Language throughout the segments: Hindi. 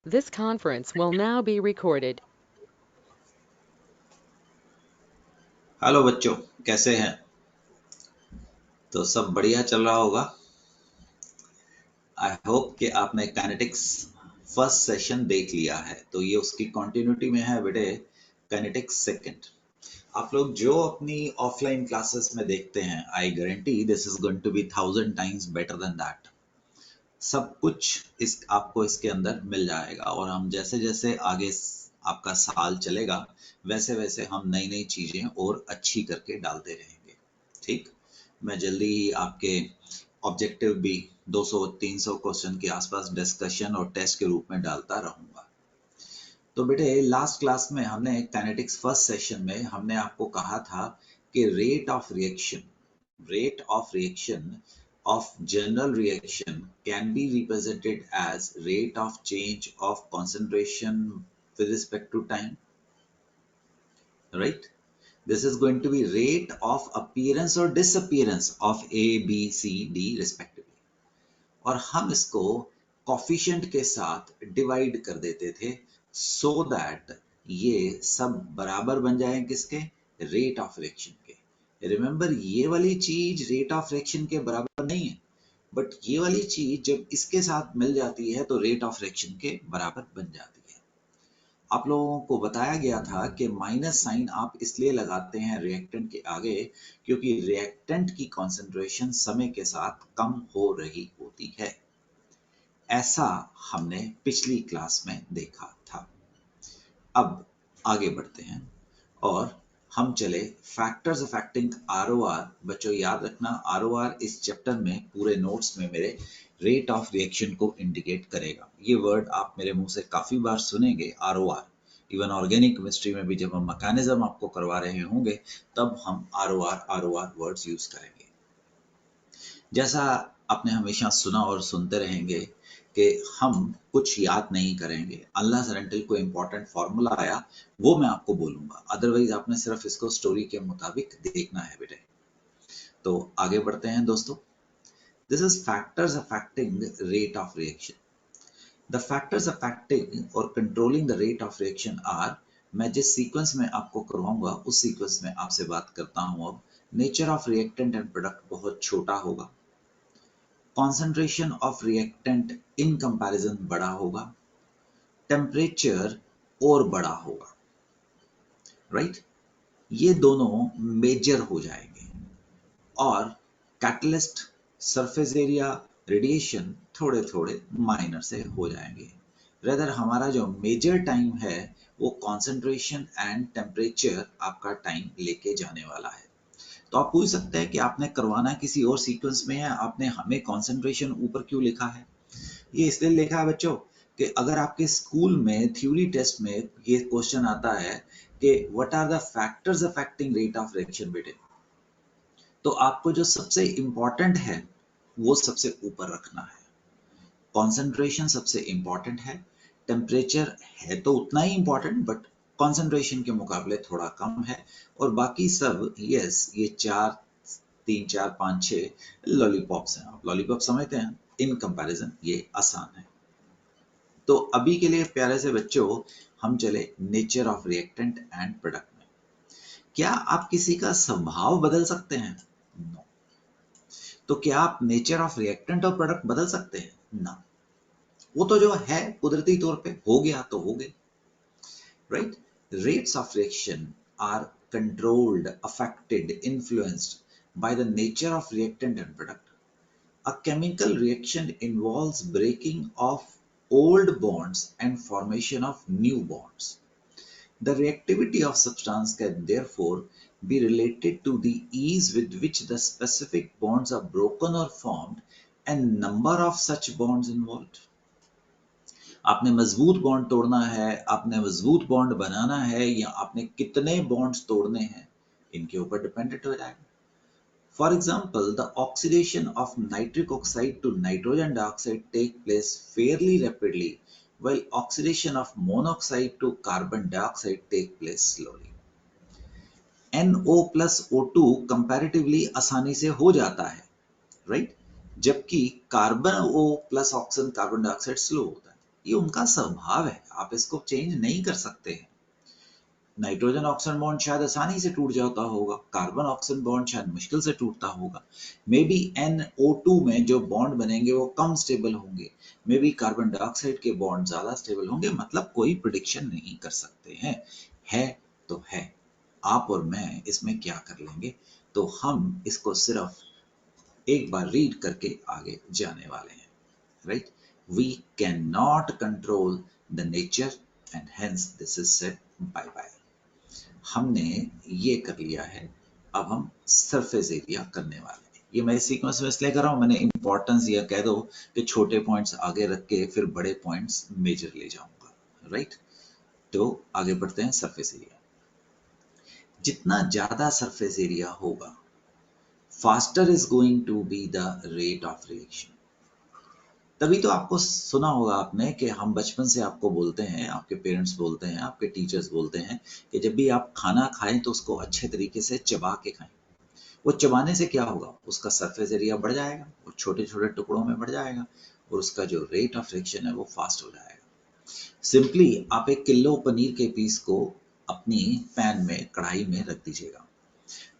This conference will now be recorded. Hello बच्चों, कैसे हैं? तो सब बढ़िया चल रहा होगा। आई होप कि आपने काइनेटिक्स फर्स्ट सेशन देख लिया है, तो ये उसकी कंटिन्यूटी में है बेटे। काइनेटिक्स सेकंड आप लोग जो अपनी ऑफलाइन क्लासेस में देखते हैं, I guarantee this is going to be 1000 times better than that. सब कुछ इस आपको इसके अंदर मिल जाएगा, और हम जैसे जैसे आगे आपका साल चलेगा वैसे वैसे हम नई नई चीजें और अच्छी करके डालते रहेंगे। ठीक, मैं जल्दी ही आपके ऑब्जेक्टिव भी 200-300 क्वेश्चन के आसपास डिस्कशन और टेस्ट के रूप में डालता रहूंगा। तो बेटे, लास्ट क्लास में हमने काइनेटिक्स फर्स्ट सेशन में हमने आपको कहा था कि rate of reaction of general reaction can be represented as rate of change of concentration with respect to time, right? This is going to be rate of appearance or disappearance of A, B, C, D respectively. और हम इसको कोफिशिएंट के साथ डिवाइड कर देते थे सो दैट ये सब बराबर बन जाए किसके? रेट ऑफ रिएक्शन के। रिमेंबर, ये वाली चीज रेट ऑफ रिएक्शन के बराबर नहीं है, बट ये वाली चीज जब इसके साथ मिल जाती है तो रेट ऑफ रिएक्शन के बराबर बन जाती है। आप लोगों को बताया गया था कि माइनस साइन आप इसलिए लगाते हैं रिएक्टेंट के आगे क्योंकि रिएक्टेंट की कॉन्सेंट्रेशन समय के साथ कम हो रही होती है। ऐसा हमने पिछली क्लास में देखा था। अब आगे बढ़ते हैं और हम चले फैक्टर्स अफेक्टिंग आरओआर। बच्चों याद रखना, आरओआर इस चैप्टर में पूरे नोट्स में मेरे रेट ऑफ रिएक्शन को इंडिकेट करेगा। ये वर्ड आप मेरे मुंह से काफी बार सुनेंगे, आरओआर। इवन ऑर्गेनिक केमिस्ट्री में भी जब हम मैकेनिज्म आपको करवा रहे होंगे तब हम आरओआर वर्ड्स यूज करेंगे। जैसा आपने हमेशा सुना और सुनते रहेंगे कि हम कुछ याद नहीं करेंगे अनलेस एंड अनटिल कोई इंपॉर्टेंट फॉर्मूला आया वो मैं आपको बोलूंगा, अदरवाइज आपने सिर्फ इसको स्टोरी के मुताबिक देखना है बेटे। तो आगे बढ़ते हैं दोस्तों। This is factors affecting rate of reaction. The factors affecting और controlling the rate of reaction are, मैं जिस सीक्वेंस में आपको करवाऊंगा उस सीक्वेंस में आपसे बात करता हूं। अब nature of reactant and product बहुत छोटा होगा, concentration of reactant in comparison बड़ा होगा, टेम्परेचर और बड़ा होगा, राइट? ये दोनों मेजर हो जाएंगे, और कैटलिस्ट, सरफेस एरिया, रेडिएशन थोड़े थोड़े माइनर से हो जाएंगे। रेदर हमारा जो मेजर टाइम है वो कॉन्सेंट्रेशन एंड टेम्परेचर आपका टाइम लेके जाने वाला है। तो आप पूछ सकते हैं कि आपने करवाना किसी और सीक्वेंस में है, आपने हमें कॉन्सेंट्रेशन ऊपर क्यों लिखा है? ये इसलिए लिखा है बच्चों कि अगर आपके स्कूल में थ्योरी टेस्ट में ये क्वेश्चन आता है कि what are the factors affecting rate of reaction बेटे, तो आपको जो सबसे इंपॉर्टेंट है वो सबसे ऊपर रखना है। कॉन्सेंट्रेशन सबसे इंपॉर्टेंट है, टेम्परेचर है तो उतना ही इंपॉर्टेंट बट कॉन्सेंट्रेशन के मुकाबले थोड़ा कम है, और बाकी सब यस ये 4, 3, 4, 5, 6 लॉलीपॉप्स हैं। आप लॉलीपॉप समझते हैं, इन कंपैरिजन ये आसान है। तो अभी के लिए प्यारे से बच्चों हम चले nature of reactant and product में। क्या आप किसी का स्वभाव बदल सकते हैं? नो। तो क्या आप नेचर ऑफ रिएक्टेंट और प्रोडक्ट बदल सकते हैं? ना। वो तो जो है कुदरती तौर पे हो गया तो हो गया, right? Rates of reaction are controlled, affected, influenced by the nature of reactant and product. A chemical reaction involves breaking of old bonds and formation of new bonds. The reactivity of substance can therefore be related to the ease with which the specific bonds are broken or formed and number of such bonds involved. आपने मजबूत बॉन्ड तोड़ना है, आपने मजबूत बॉन्ड बनाना है, या आपने कितने बॉन्ड्स तोड़ने हैं, इनके ऊपर डिपेंडेंट हो जाएगा। For example, the oxidation of nitric oxide to nitrogen dioxide take place fairly rapidly, while oxidation of monoxide to carbon dioxide take place slowly. NO plus O2 comparatively आसानी से हो जाता है, राइट? जबकि carbon O plus oxygen carbon dioxide slow होता है। ये उनका स्वभाव है, आप इसको चेंज नहीं कर सकते हैं। नाइट्रोजन ऑक्सीजन बॉन्ड शायद आसानी से टूट जाता होगा, कार्बन ऑक्सीजन बॉन्ड शायद मुश्किल से टूटता होगा, मे बी NO2 में जो बॉन्ड बनेंगे वो कम स्टेबल होंगे, मे बी कार्बन डाइऑक्साइड के बॉन्ड ज्यादा स्टेबल होंगे। मतलब कोई प्रिडिक्शन नहीं कर सकते हैं, है तो है। आप और मैं इसमें क्या कर लेंगे, तो हम इसको सिर्फ एक बार रीड करके आगे जाने वाले हैं, right. We cannot control the nature and hence this is said bye bye. हमने ये कर लिया है, अब हम सरफेस एरिया करने वाले हैं। ये मैं सीक्वेंस में इसलिए कर रहा हूँ, मैंने इंपॉर्टेंस या कह दो कि छोटे पॉइंट्स आगे रख के फिर बड़े पॉइंट्स मेजर ले जाऊंगा, राइट। तो आगे बढ़ते हैं। सरफेस एरिया, जितना ज्यादा सरफेस एरिया होगा, faster is going to be the rate of reaction. तभी तो आपको सुना होगा आपने कि हम बचपन से आपको बोलते हैं, आपके पेरेंट्स बोलते हैं, आपके टीचर्स बोलते हैं कि जब भी आप खाना खाएं तो उसको अच्छे तरीके से चबा के खाएं। वो चबाने से क्या होगा, उसका सरफेस एरिया बढ़ जाएगा, वो छोटे छोटे टुकड़ों में बढ़ जाएगा और उसका जो रेट ऑफ रिएक्शन है वो फास्ट हो जाएगा। सिंपली आप 1 किलो पनीर के पीस को अपनी पैन में, कढ़ाई में रख दीजिएगा,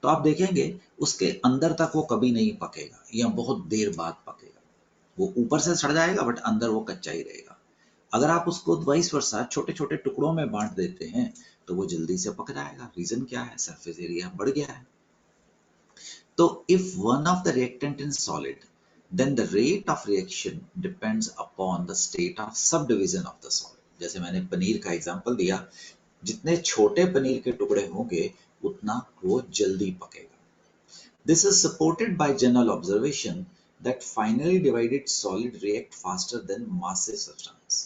तो आप देखेंगे उसके अंदर तक वो कभी नहीं पकेगा या बहुत देर बाद पकेगा। वो ऊपर से सड़ जाएगा बट अंदर वो कच्चा ही रहेगा। अगर आप उसको वाइस वर्सा छोटे छोटे टुकड़ों में बांट देते हैं तो वो जल्दी से पक जाएगा। रीजन क्या है, सरफेस एरिया बढ़ गया है। तो if one of the reactant is solid, then the rate of reaction depends upon the state of subdivision of the solid. जैसे मैंने पनीर का एग्जांपल दिया, जितने छोटे पनीर के टुकड़े होंगे उतना वो जल्दी पकेगा। This is supported by general observation that finally divided solid react faster than massive substance.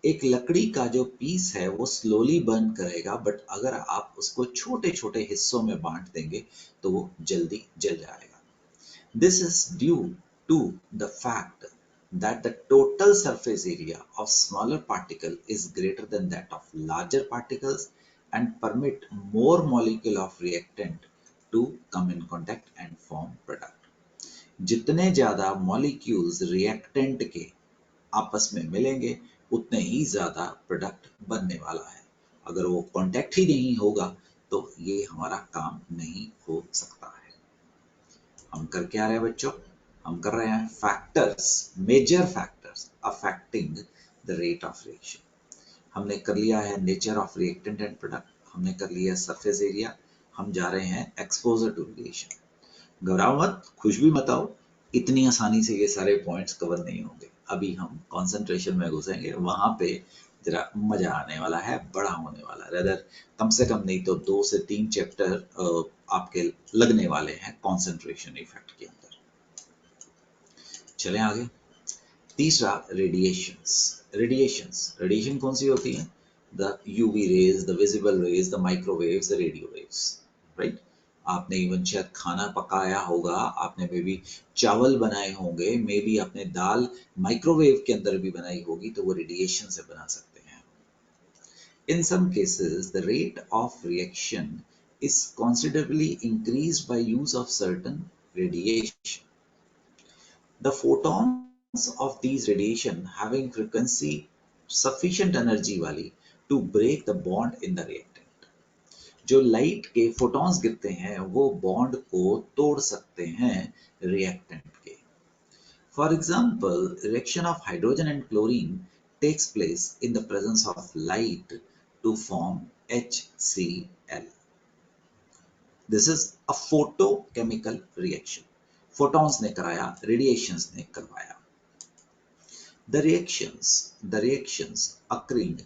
एक लकड़ी का जो पीस है वो स्लोली बर्न करेगा, बट अगर आप उसको छोटे छोटे हिस्सों में बांट देंगे तो वो जल्दी जल जाएगा। This is due to the fact that the total surface area of smaller particle is greater than that of larger particles and permit more molecule of reactant to come in contact and form product. जितने ज्यादा मॉलिक्यूल्स रिएक्टेंट के आपस में मिलेंगे उतने ही ज्यादा प्रोडक्ट बनने वाला है। अगर वो कांटेक्ट ही नहीं होगा तो ये हमारा काम नहीं हो सकता है। हम कर क्या रहे हैं बच्चों, हम कर रहे हैं factors, major factors affecting the rate of reaction. हमने कर लिया है nature of reactant and product, हमने कर लिया सरफेस एरिया, हम जा रहे हैं एक्सपोजर टू रेडिएशन। घबराओ मत, खुश भी मत आओ, इतनी आसानी से ये सारे पॉइंट्स कवर नहीं होंगे। अभी हम कंसंट्रेशन में घुसेंगे, वहां पे जरा मजा आने वाला है, बड़ा होने वाला है। रेदर कम से कम नहीं तो 2 से 3 चैप्टर आपके लगने वाले हैं कंसंट्रेशन इफेक्ट के अंदर। चलें आगे। तीसरा, रेडिएशंस। रेडिएशन कौन सी होती है, the UV rays, the visible raise, the microwaves, the radio waves, right. आपने इवन शायद खाना पकाया होगा, आपने मे बी चावल बनाए होंगे, मे बी आपने दाल माइक्रोवेव के अंदर भी बनाई होगी, तो वो रेडिएशन से बना सकते हैं। In some cases, the rate of reaction is considerably increased by use of certain radiation. The photons of these radiation having frequency sufficient energy वाली to break the bond in the reactant. जो लाइट के फोटॉन्स गिरते हैं वो बॉन्ड को तोड़ सकते हैं रिएक्टेंट के। For example, reaction of hydrogen and chlorine takes place in the presence of light to form HCl. This is a photochemical reaction. Photons ने कराया, रेडिएशंस ने करवाया। The reactions occurring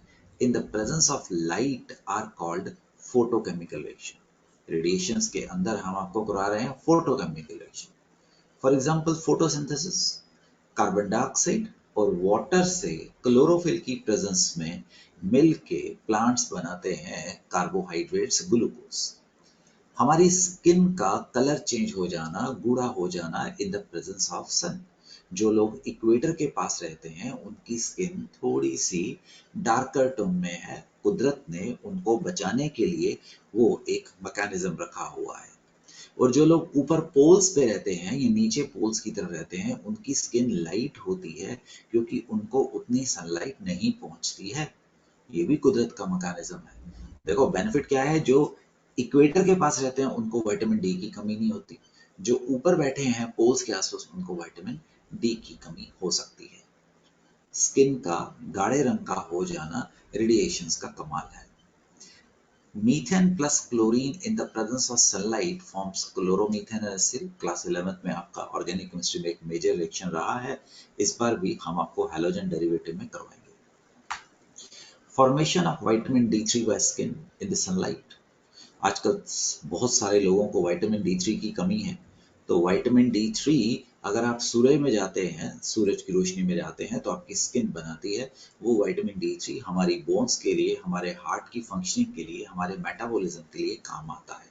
in the presence of light are called photochemical reaction. Radiations के अंदर हम आपको करा रहे हैं photochemical reaction. For example, photosynthesis, carbon dioxide और वाटर से क्लोरोफिल की प्रेजेंस में मिल के प्लांट्स बनाते हैं कार्बोहाइड्रेट्स, ग्लूकोज। हमारी स्किन का कलर चेंज हो जाना, गूढ़ा हो जाना इन द प्रेजेंस ऑफ सन। जो लोग इक्वेटर के पास रहते हैं उनकी स्किन थोड़ी सी डार्कर टोन में है, कुदरत ने उनको बचाने के लिए वो एक मैकेनिज्म रखा हुआ है। और जो लोग ऊपर पोल्स पे रहते हैं या नीचे पोल्स की तरफ रहते हैं, उनकी स्किन लाइट होती है क्योंकि उनको उतनी सनलाइट नहीं पहुंचती है। ये भी कुदरत का मैकेनिज्म है। देखो बेनिफिट क्या है, जो इक्वेटर के पास रहते हैं उनको विटामिन डी की कमी नहीं होती, जो ऊपर बैठे हैं पोल्स के आसपास उनको विटामिन डी की कमी हो सकती है। स्किन का गाढ़े रंग का हो जाना रेडिएशंस का कमाल है। Methane plus chlorine in the presence of sunlight forms chloromethane acid. Class 11th में आपका ऑर्गेनिक केमिस्ट्री में एक मेजर रिएक्शन रहा है, इस बार भी हम आपको हैलोजन डेरिवेटिव में करवाएंगे। Formation of vitamin D three by skin in the sunlight. आजकल बहुत सारे लोगों को विटामिन डी थ्री की कमी है, तो विटामिन डी थ्री अगर आप सूरज में जाते हैं, सूरज की रोशनी में जाते हैं, तो आपकी स्किन बनाती है। वो विटामिन डी थ्री हमारी बोन्स के लिए, हमारे हार्ट की फंक्शनिंग के लिए, हमारे मेटाबॉलिज्म के लिए काम आता है।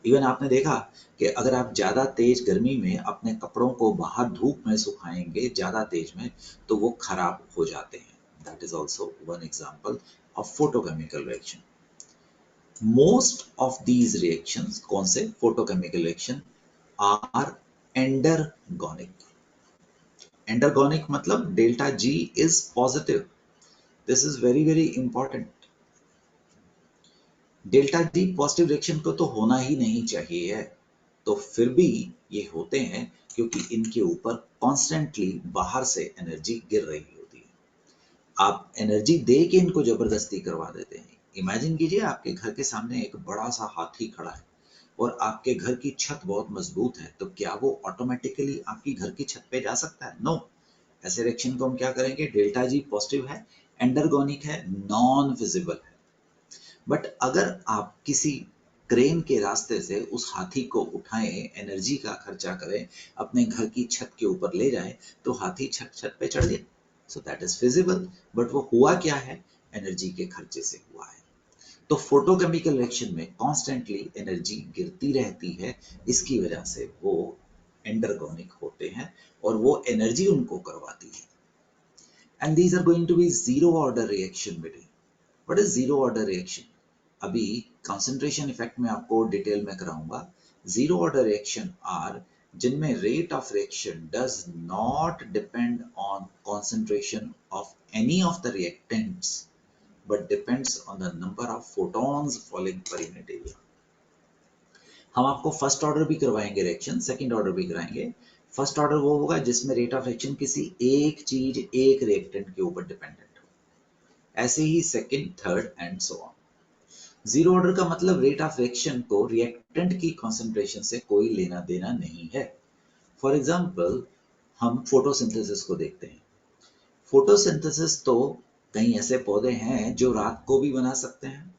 इवन आपने देखा कि अगर आप ज़्यादा तेज गर्मी में अपने कपड़ों को बाहर धूप में सुखाएंगे ज़्यादा तेज में, तो वो खराब हो जाते हैं। That is also one example of photochemical reaction. Most of these reactions, कौन से photochemical reaction, are endergonic. Endergonic मतलब delta G is positive. This is very very important. Delta G positive reaction को तो होना ही नहीं चाहिए है, तो फिर भी ये होते हैं क्योंकि इनके ऊपर कॉन्स्टेंटली बाहर से एनर्जी गिर रही होती है। आप एनर्जी दे के इनको जबरदस्ती करवा देते हैं। इमेजिन कीजिए आपके घर के सामने एक बड़ा सा हाथी खड़ा है और आपके घर की छत बहुत मजबूत है, तो क्या वो ऑटोमेटिकली आपकी घर की छत पे जा सकता है? नो। ऐसे रिएक्शन को हम क्या करेंगे, डेल्टा जी पॉजिटिव है, एंडरगोनिक है, नॉन विजिबल है। बट अगर आप किसी क्रेन के रास्ते से उस हाथी को उठाएं, एनर्जी का खर्चा करें, अपने घर की छत के ऊपर ले जाएं, तो हाथी छत पे चढ़ गया, so that is feasible. But वो हुआ क्या है, एनर्जी के खर्चे से हुआ है। तो फोटोकेमिकल रिएक्शन में कॉन्स्टेंटली एनर्जी गिरती रहती है, इसकी वजह से वो एंडरगोनिक होते हैं और वो एनर्जी उनको करवाती है। And these are going to be zero order reaction बेटे। What is zero order reaction? अभी कंसंट्रेशन इफेक्ट में आपको डिटेल में कराऊंगा। जीरो ऑर्डर रिएक्शन आर जिनमें rate of reaction does not depend on concentration of any of the reactants but depends on the number of photons falling per unit area. हम आपको फर्स्ट ऑर्डर भी करवाएंगे रिएक्शन, सेकंड ऑर्डर भी कराएंगे। फर्स्ट ऑर्डर वो होगा जिसमें रेट ऑफ रिएक्शन किसी एक चीज, एक रिएक्टेंट के ऊपर डिपेंडेंट हो। ऐसे ही second, third and so on. Zero order का मतलब रेट ऑफ रिएक्शन को रिएक्टेंट की कॉन्सेंट्रेशन से कोई लेना देना नहीं है। फॉर एग्जाम्पल हम फोटोसिंथेसिस को देखते हैं। फोटोसिंथेसिस तो कई ऐसे पौधे हैं जो रात को भी बना सकते हैं,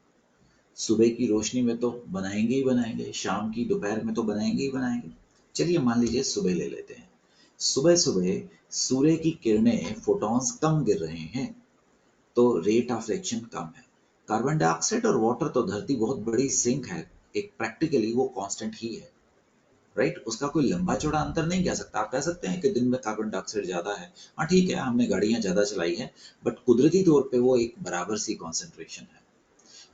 सुबह की रोशनी में तो बनाएंगे ही बनाएंगे, शाम की दोपहर में तो बनाएंगे ही बनाएंगे। चलिए मान लीजिए सुबह ले लेते हैं। सुबह सुबह सूर्य की किरणें, फोटॉन्स कम गिर रहे हैं, तो रेट ऑफ रिएक्शन कम है। कार्बन डाइऑक्साइड और वाटर तो धरती बहुत बड़ी सिंक है, एक प्रैक्टिकली वो कांस्टेंट ही है, राइट। उसका कोई लंबा चौड़ा अंतर नहीं कह सकता। आप कह सकते हैं कि दिन में कार्बन डाइऑक्साइड ज्यादा है, हाँ ठीक है, हमने गाड़ियां ज्यादा चलाई है, बट कुदरती तौर पे वो एक बराबर सी कॉन्सेंट्रेशन है।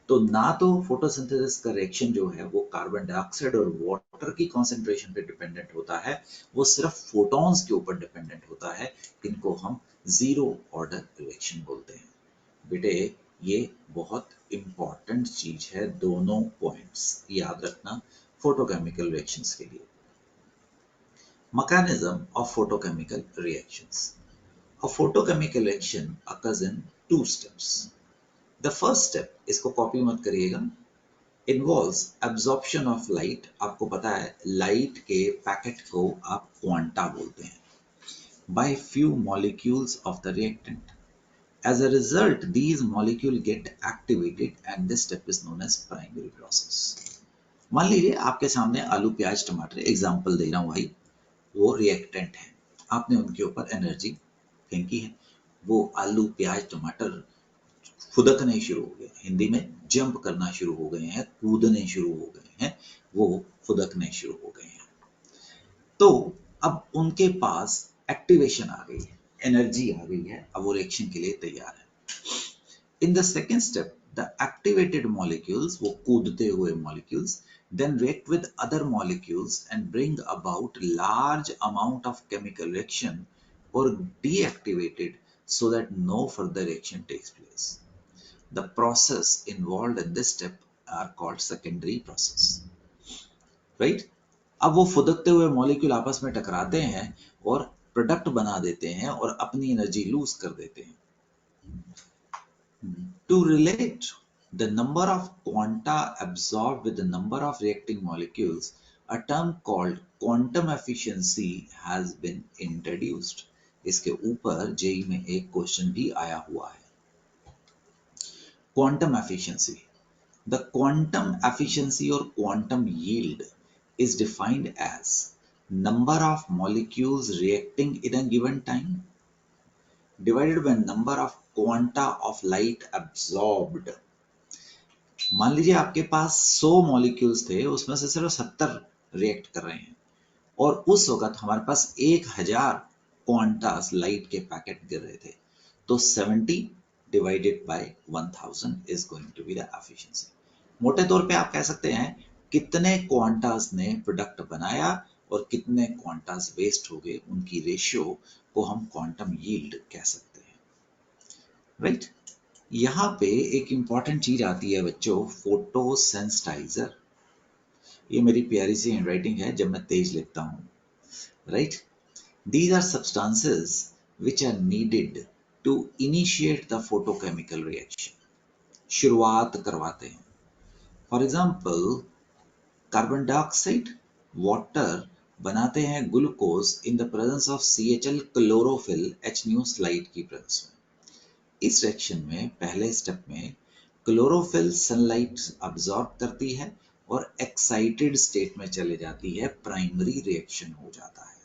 तो ना तो फोटोसिंथेसिस का रिएक्शन जो है वो कार्बन डाइऑक्साइड और वाटर की कॉन्सेंट्रेशन पे डिपेंडेंट होता है, वो सिर्फ फोटॉन्स के ऊपर डिपेंडेंट होता है। इनको हम जीरो ऑर्डर रिएक्शन बोलते हैं। बेटे ये बहुत इंपॉर्टेंट चीज है, दोनों पॉइंट्स याद रखना फोटोकेमिकल रिएक्शंस के लिए। Mechanism of photochemical reactions. A photochemical reaction occurs in two steps. The first step, इसको कॉपी मत करिएगा, involves absorption of light. आपको पता है लाइट के पैकेट को आप क्वांटा बोलते हैं, by few molecules of the reactant. As a result, these molecules get activated and this step is known as primary process. मान लीजिए आपके सामने आलू प्याज टमाटर, एग्जाम्पल दे रहा हूं भाई, वो रिएक्टेंट है, आपने उनके ऊपर एनर्जी फेंकी है, वो आलू प्याज टमाटर फुदकने शुरू हो गए, हिंदी में जंप करना शुरू हो गए हैं, कूदने शुरू हो गए हैं, वो फुदकने शुरू हो गए हैं। तो अब उनके पास एक्टिवेशन आ गई है, एनर्जी आ गई है, अब वो रिएक्शन के लिए तैयार है। In the second step, the activated molecules, वो कूदते हुए molecules, then react with other molecules and bring about large amount of chemical reaction or deactivated so that no further reaction takes place. The process involved in this step are called secondary process. Right? अब वो फुदकते हुए मॉलिक्यूल आपस में टकराते हैं और प्रोडक्ट बना देते हैं और अपनी एनर्जी लूज कर देते हैं. To relate the number of quanta absorbed with the number of reacting molecules, a term called quantum efficiency has been introduced. इसके ऊपर जेई में एक क्वेश्चन भी आया हुआ है. Quantum efficiency. The quantum efficiency or quantum yield is defined as number of molecules reacting in a given time divided by number of quanta of light absorbed. मान लीजिए आपके पास 100 मॉलिक्यूल्स थे, उसमें से सिर्फ 70 रिएक्ट कर रहे हैं और उस वक्त हमारे पास 1000 क्वांटास लाइट के पैकेट गिर रहे थे, तो 70 divided by 1000 is going to be the efficiency. मोटे तौर पे आप कह सकते हैं कितने क्वांटास ने प्रोडक्ट बनाया और कितने क्वांटास वेस्ट हो गए, उनकी रेशियो को हम क्वांटम यील्ड कह सकते हैं. राइट? यहाँ पे एक इंपॉर्टेंट चीज आती है बच्चों, फोटोसेंसिटाइजर. ये मेरी प्यारी सी हैंडराइटिंग है जब मैं तेज लिखता हूँ. Right? These are substances which are needed to initiate the photochemical reaction. शुरुआत करवाते हैं. For example, carbon dioxide, water बनाते हैं glucose in the presence of CHL chlorophyll HNO slide की प्रेजेंस में. इस रिएक्शन में पहले स्टेप में क्लोरोफिल सनलाइट अब्सॉर्ब करती है और एक्साइटेड स्टेट में चले जाती है, प्राइमरी रिएक्शन हो जाता है.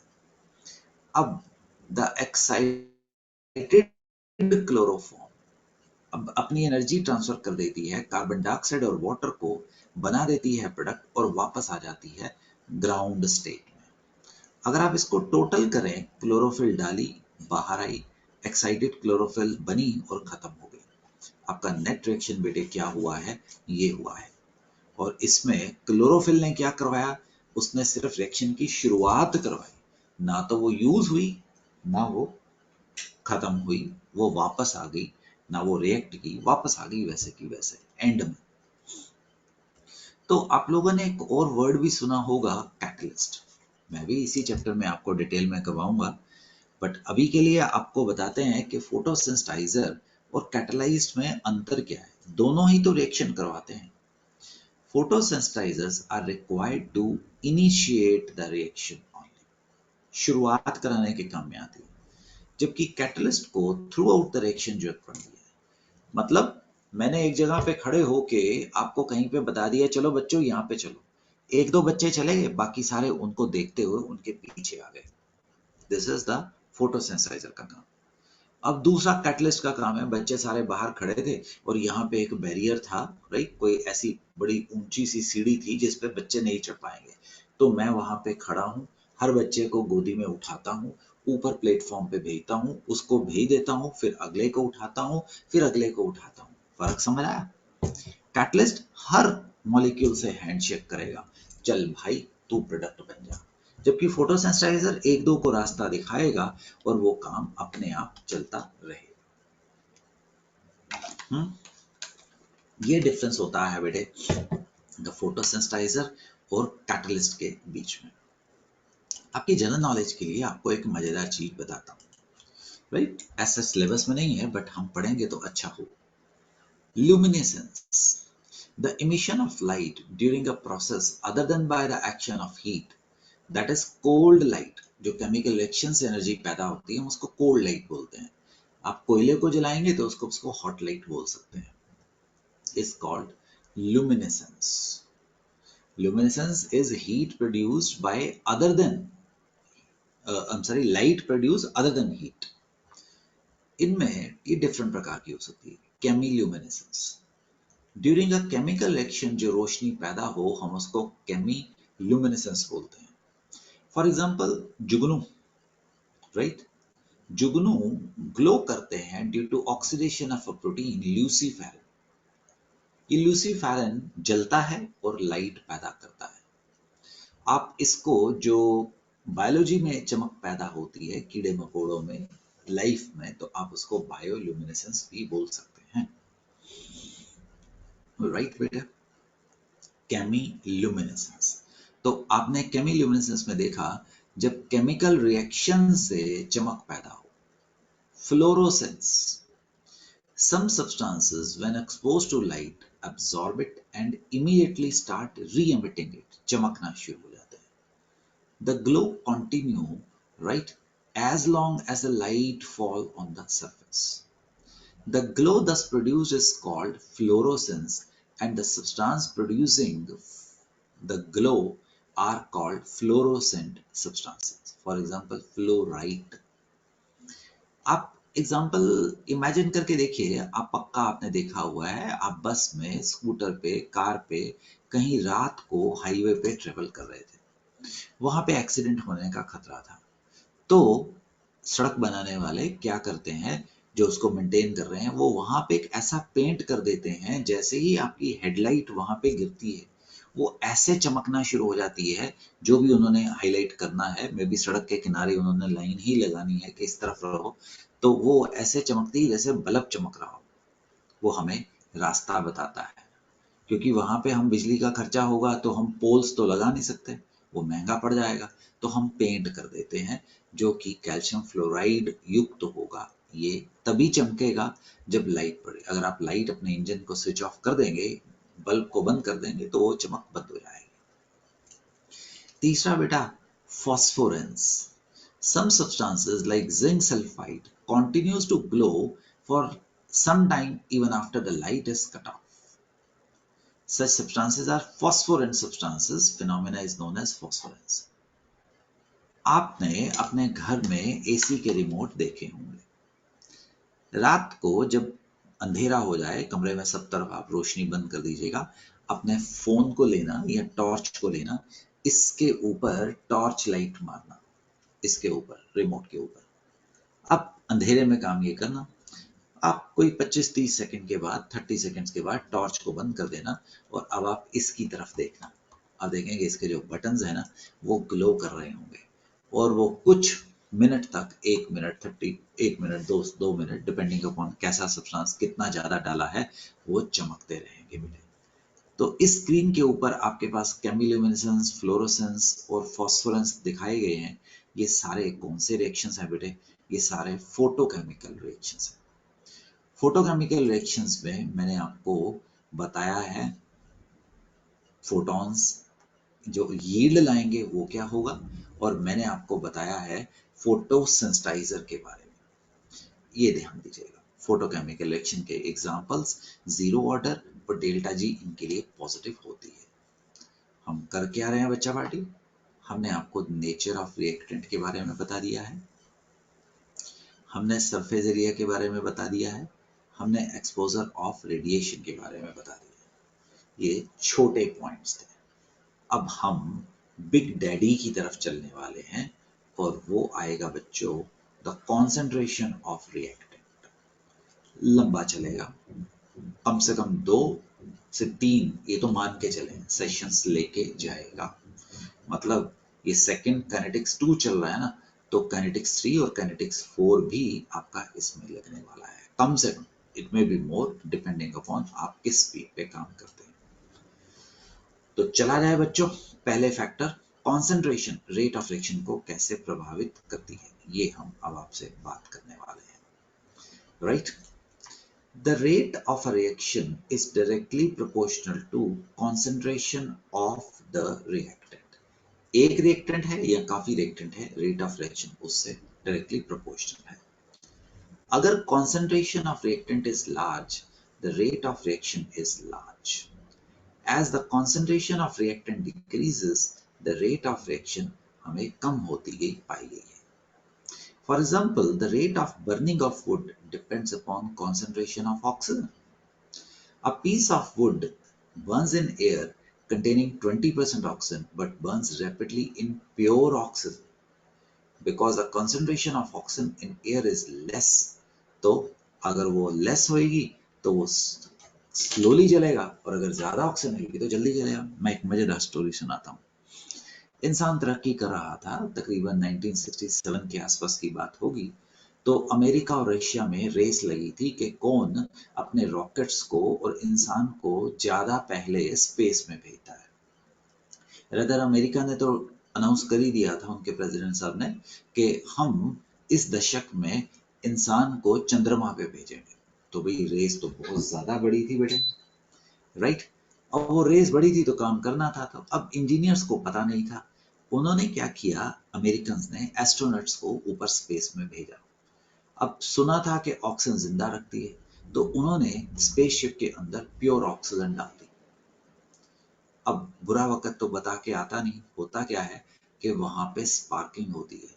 अब द एक्साइटेड क्लोरोफॉर्म अब अपनी एनर्जी ट्रांसफर कर देती है, कार्बन डाइऑक्साइड और वाटर को बना देती है प्रोडक्ट और वापस आ जाती है ग्राउंड स्टेट में. अगर आप इसको टोटल करें, क्लोरोफिल डाली, बाहर आई, एक्साइटेड क्लोरोफिल बनी और खत्म हो गई. आपका नेट रिएक्शन बेटे क्या हुआ है, ये हुआ है. और इसमें क्लोरोफिल ने क्या करवाया, उसने सिर्फ रिएक्शन की शुरुआत करवाई. ना तो वो यूज हुई, ना वो खत्म हुई, वो वापस आ गई, ना वो रिएक्ट की, वापस आ गई वैसे की वैसे एंड में. तो आप लोगों ने एक और वर्ड भी सुना होगा, कैटलिस्ट. मैं भी इसी चैप्टर में आपको डिटेल में करवाऊंगा, बट अभी के लिए आपको बताते हैं कि फोटोसेंसिटाइजर और कैटलाइज्ड में अंतर क्या है. दोनों ही तो रिएक्शन करवाते हैं. Photosensitisers are required to initiate the reaction only. शुरुआत कराने के काम में आती है, जबकि कैटलिस्ट को थ्रू आउट द रिएक्शन जरूरत पड़ती है. मतलब मैंने एक जगह पे खड़े होके आपको कहीं पे बता दिया, चलो बच्चों यहाँ पे चलो, एक दो बच्चे चले गए, बाकी सारे उनको देखते हुए उनके पीछे आ गए. दिस इज द फोटोसेंसिटाइजर का काम. अब दूसरा कैटलिस्ट का काम है, बच्चे सारे बाहर खड़े थे और यहाँ पे एक बैरियर था, राइट, कोई ऐसी बड़ी ऊंची सी सीढ़ी थी जिस पे बच्चे नहीं चढ़ पाएंगे. तो मैं वहां पे खड़ा हूँ, हर बच्चे को गोदी में उठाता हूँ, ऊपर प्लेटफॉर्म पे भेजता हूँ, उसको भेज देता हूँ, फिर अगले को उठाता हूँ, फिर अगले को उठाता हूँ. फर्क समझ आया? कैटलिस्ट हर मॉलिक्यूल से हैंडशेक करेगा, चल भाई तू प्रोडक्ट बन जा. जबकि फोटोसेंसिटाइजर एक दो को रास्ता दिखाएगा और वो काम अपने आप चलता रहेगा. ये डिफरेंस होता है बेटे द फोटोसेंसिटाइजर और कैटलिस्ट के बीच में. आपकी जनरल नॉलेज के लिए आपको एक मजेदार चीज बताता हूँ. राइट? ऐसा सिलेबस में नहीं है, बट हम पढ़ेंगे तो अच्छा हो. Luminescence, the emission of light during a process other than by the action of heat, that is cold light. जो केमिकल रिएक्शन से एनर्जी पैदा होती है उसको कोल्ड लाइट बोलते हैं. आप कोयले को जलाएंगे तो उसको हॉट लाइट बोल सकते हैं. is called luminescence. Luminescence is heat produced by other than light produced other than heat. इनमें ये डिफरेंट प्रकार की हो सकती है. केमिल्यूमिनेसेंस, ड्यूरिंग अ केमिकल रिएक्शन जो रोशनी पैदा हो, हम उसको केमिल्यूमिनेसेंस बोलते हैं. For example Jugnu, right, Jugnu glow करते हैं due to oxidation of a protein ल्यूसीफेरिन। ये ल्यूसीफेरिन जलता है और लाइट पैदा करता है। आप इसको जो बायोलॉजी में चमक पैदा होती है कीड़े मकोड़ों में लाइफ में, तो आप उसको बायोल्यूमिनेसेंस भी बोल सकते हैं। राइट बेटा, केमिल्यूमिनेसेंस। तो आपने केमिल्यूमिनेसेंस में देखा जब केमिकल रिएक्शन से चमक पैदा हो। Fluorescence, some substances when exposed to light absorb it and immediately start re-emitting it, चमकना शुरू हो जाते हैं। The glow continue, right, as long as the light fall on the surface. The glow thus produced is called fluorescence, and the substance producing the glow are called fluorescent substances. For example, fluorite. आप एग्जाम्पल इमेजिन करके देखिए, आप पक्का आपने देखा हुआ है, आप बस में, स्कूटर पे, कार पे कहीं रात को हाईवे पे ट्रेवल कर रहे थे, वहां पे एक्सीडेंट होने का खतरा था। तो सड़क बनाने वाले क्या करते हैं, जो उसको मेंटेन कर रहे हैं, वो वहां पे एक ऐसा पेंट कर देते हैं, जैसे ही आपकी हेडलाइट वहां पे गिरती है वो ऐसे चमकना शुरू हो जाती है। जो भी उन्होंने हाईलाइट करना है, मे बी सड़क के किनारे उन्होंने लाइन ही लगानी है कि इस तरफ रहो, तो वो ऐसे चमकती है जैसे बल्ब चमक रहा हो। वो हमें रास्ता बताता है, क्योंकि वहां पे हम बिजली का खर्चा होगा तो हम पोल्स तो लगा नहीं सकते, वो महंगा पड़ जाएगा, तो हम पेंट कर देते हैं जो कि कैल्शियम फ्लोराइड युक्त होगा। ये तभी चमकेगा जब लाइट पड़े। अगर आप लाइट अपने इंजन को स्विच ऑफ कर देंगे, बल्ब को बंद कर देंगे, तो वो चमक बंद हो जाएगी। तीसरा बेटा, phosphorence. Some substances like zinc sulfide continues to glow for some time even after the light is cut off. Such substances are phosphorant substances. Phenomena is known as phosphorence. आपने अपने घर में एसी के रिमोट देखे होंगे। रात को जब अंधेरा हो जाए, कमरे में सब तरफ आप रोशनी बंद कर दीजिएगा, अपने फोन को लेना या टॉर्च को लेना, इसके ऊपर टॉर्च लाइट मारना, इसके ऊपर, रिमोट के ऊपर। अब अंधेरे में काम ये करना, आप कोई 25-30 सेकंड के बाद, 30 सेकंड्स के बाद टॉर्च को बंद कर देना, और अब आप इसकी तरफ देखना। आप देखेंगे इसके जो बटन्स है ना, वो ग्लो कर रहे होंगे, और वो कुछ मिनट तक, 1 minute 30, 1 minute, 2 minute, depending upon कैसा सब्सटेंस कितना ज्यादा डाला है, वो चमकते रहेंगे बेटे। तो इस स्क्रीन के ऊपर आपके पास केमिल्यूमिनेसेंस, फ्लोरोसेंस और फॉस्फोरेंस दिखाए गए हैं। ये सारे कौन से रिएक्शंस हैं बेटे? ये सारे फोटोकेमिकल रिएक्शंस हैं। फोटोकेमिकल रिएक्शंस में मैंने आपको बताया है फोटॉन्स जो यील्ड लाएंगे वो क्या होगा, और मैंने आपको बताया है फोटोसेंसिटाइजर के बारे में। ये ध्यान दीजिएगा। फोटोकेमिकल रिएक्शन के एग्जांपल्स जीरो ऑर्डर और डेल्टा जी इनके लिए पॉजिटिव होती है। हम कर क्या रहे हैं बच्चा पार्टी? हमने आपको नेचर ऑफ रिएक्टेंट के बारे में बता दिया है, हमने सरफेस एरिया के बारे में बता दिया है, हमने एक्सपोजर ऑफ रेडिएशन के बारे में बता दिया। ये छोटे पॉइंट्स थे। अब हम बिग डैडी की तरफ चलने वाले हैं, और वो आएगा बच्चों द कॉन्सेंट्रेशन ऑफ रिएक्टेंट। लंबा चलेगा, कम से कम 2 से 3, ये तो मान के चले, सेशंस लेके जाएगा। मतलब ये सेकंड काइनेटिक्स 2 चल रहा है ना, तो काइनेटिक्स 3 और काइनेटिक्स 4 भी आपका इसमें लगने वाला है, कम से कम। It may be more depending upon आप किस स्पीड पे काम करते हैं। तो चला जाए बच्चों, पहले factor concentration rate of reaction को कैसे प्रभावित करती है, ये हम अब आपसे बात करने वाले हैं। Right, the rate of a reaction is directly proportional to concentration of the reactant. एक रिएक्टेंट है या काफी रिएक्टेंट है, रेट ऑफ रिएक्शन उससे डायरेक्टली प्रोपोर्शनल है। अगर concentration of reactant is large, the rate of reaction is large. As the concentration of reactant decreases, the rate of reaction हमें कम होती गई पाई गई है। For example, the rate of burning of wood depends upon concentration of oxygen. A piece of wood burns in air containing 20% oxygen but burns rapidly in pure oxygen. Because the concentration of oxygen in air is less. तो अगर वो लेस होएगी तो वो स्लोली जलेगा, और अगर ज्यादा ऑक्सीजन होगी तो जल्दी जलेगा। मैं एक मजेदार स्टोरी सुनाता हूँ। इंसान तरक्की कर रहा था, तकरीबन 1967 के आसपास की बात होगी। तो अमेरिका और रशिया में रेस लगी थी कि कौन अपने रॉकेट्स को और इंसान को ज्यादा पहले स्पेस में भेजता है। रदर अमेरिका ने तो अनाउंस कर ही दिया था, उनके प्रेसिडेंट साहब ने, कि हम इस दशक में इंसान को चंद्रमा पे भेजेंगे। तो भाई रेस तो बहुत ज्यादा बड़ी थी बेटे, राइट। अब वो रेस बड़ी थी तो काम करना था। तो अब इंजीनियर्स को पता नहीं था, उन्होंने क्या किया, अमेरिकन ने एस्ट्रोनॉट्स को ऊपर स्पेस में भेजा। अब सुना था कि ऑक्सीजन जिंदा रखती है, तो उन्होंने स्पेसशिप के अंदर प्योर ऑक्सीजन डाल दी। अब बुरा वक्त तो बता के आता नहीं, होता क्या है कि वहां पे स्पार्किंग होती है,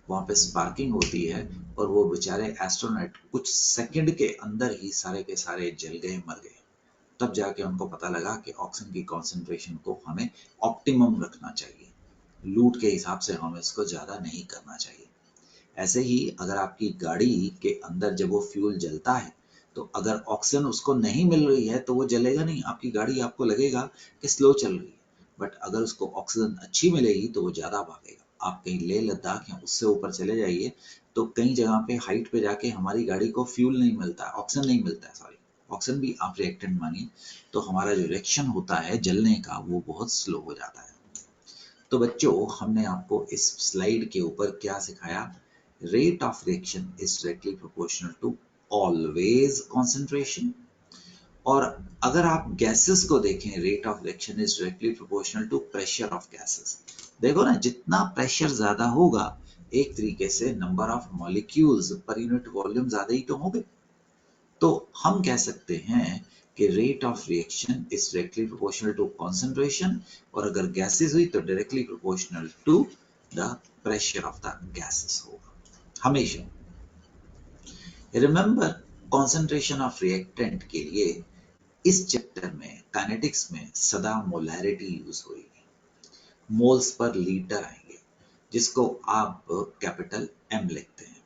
वहां पे स्पार्किंग होती है, और वो बेचारे एस्ट्रोनॉट कुछ सेकंड के अंदर ही सारे के सारे जल गए, मर गए। तब जाके उनको पता लगा कि ऑक्सीजन की कॉन्सेंट्रेशन को हमें ऑप्टिमम रखना चाहिए, लूट के हिसाब से हमें इसको ज्यादा नहीं करना चाहिए। ऐसे ही अगर आपकी गाड़ी के अंदर जब वो फ्यूल जलता है, तो अगर ऑक्सीजन उसको नहीं मिल रही है तो वो जलेगा नहीं, आपकी गाड़ी, आपको लगेगा कि स्लो चल रही है। बट अगर उसको ऑक्सीजन अच्छी मिलेगी तो वो ज्यादा भागेगा। आप कहीं लेह लद्दाख या उससे ऊपर चले जाइए, तो कई जगह पे हाइट पे जाके हमारी गाड़ी को फ्यूल नहीं मिलता है, ऑक्सीजन नहीं मिलता है, सॉरी, ऑक्सीजन भी आप रिएक्टेंट मानिए, तो हमारा जो रिएक्शन होता है जलने का वो बहुत स्लो हो जाता है। तो बच्चों, हमने आपको इस स्लाइड के ऊपर क्या सिखाया? Rate of reaction is directly proportional to always concentration. और अगर आप गैसेस को देखें, rate of reaction is directly proportional to pressure of gases. देखो ना, जितना प्रेशर ज्यादा होगा, एक तरीके से number of molecules per unit volume ज्यादा ही तो होंगे। तो हम कह सकते हैं कि rate of reaction is directly proportional to concentration, और अगर गैसेस हुई तो directly proportional to the pressure of the gases होगा हमेशा। रिमेंबर, कॉन्सेंट्रेशन ऑफ रिएक्टेंट के लिए इस चैप्टर में काइनेटिक्स में सदा मोलैरिटी यूज होगी, मोल्स पर लीटर आएंगे, जिसको आप कैपिटल एम लिखते हैं।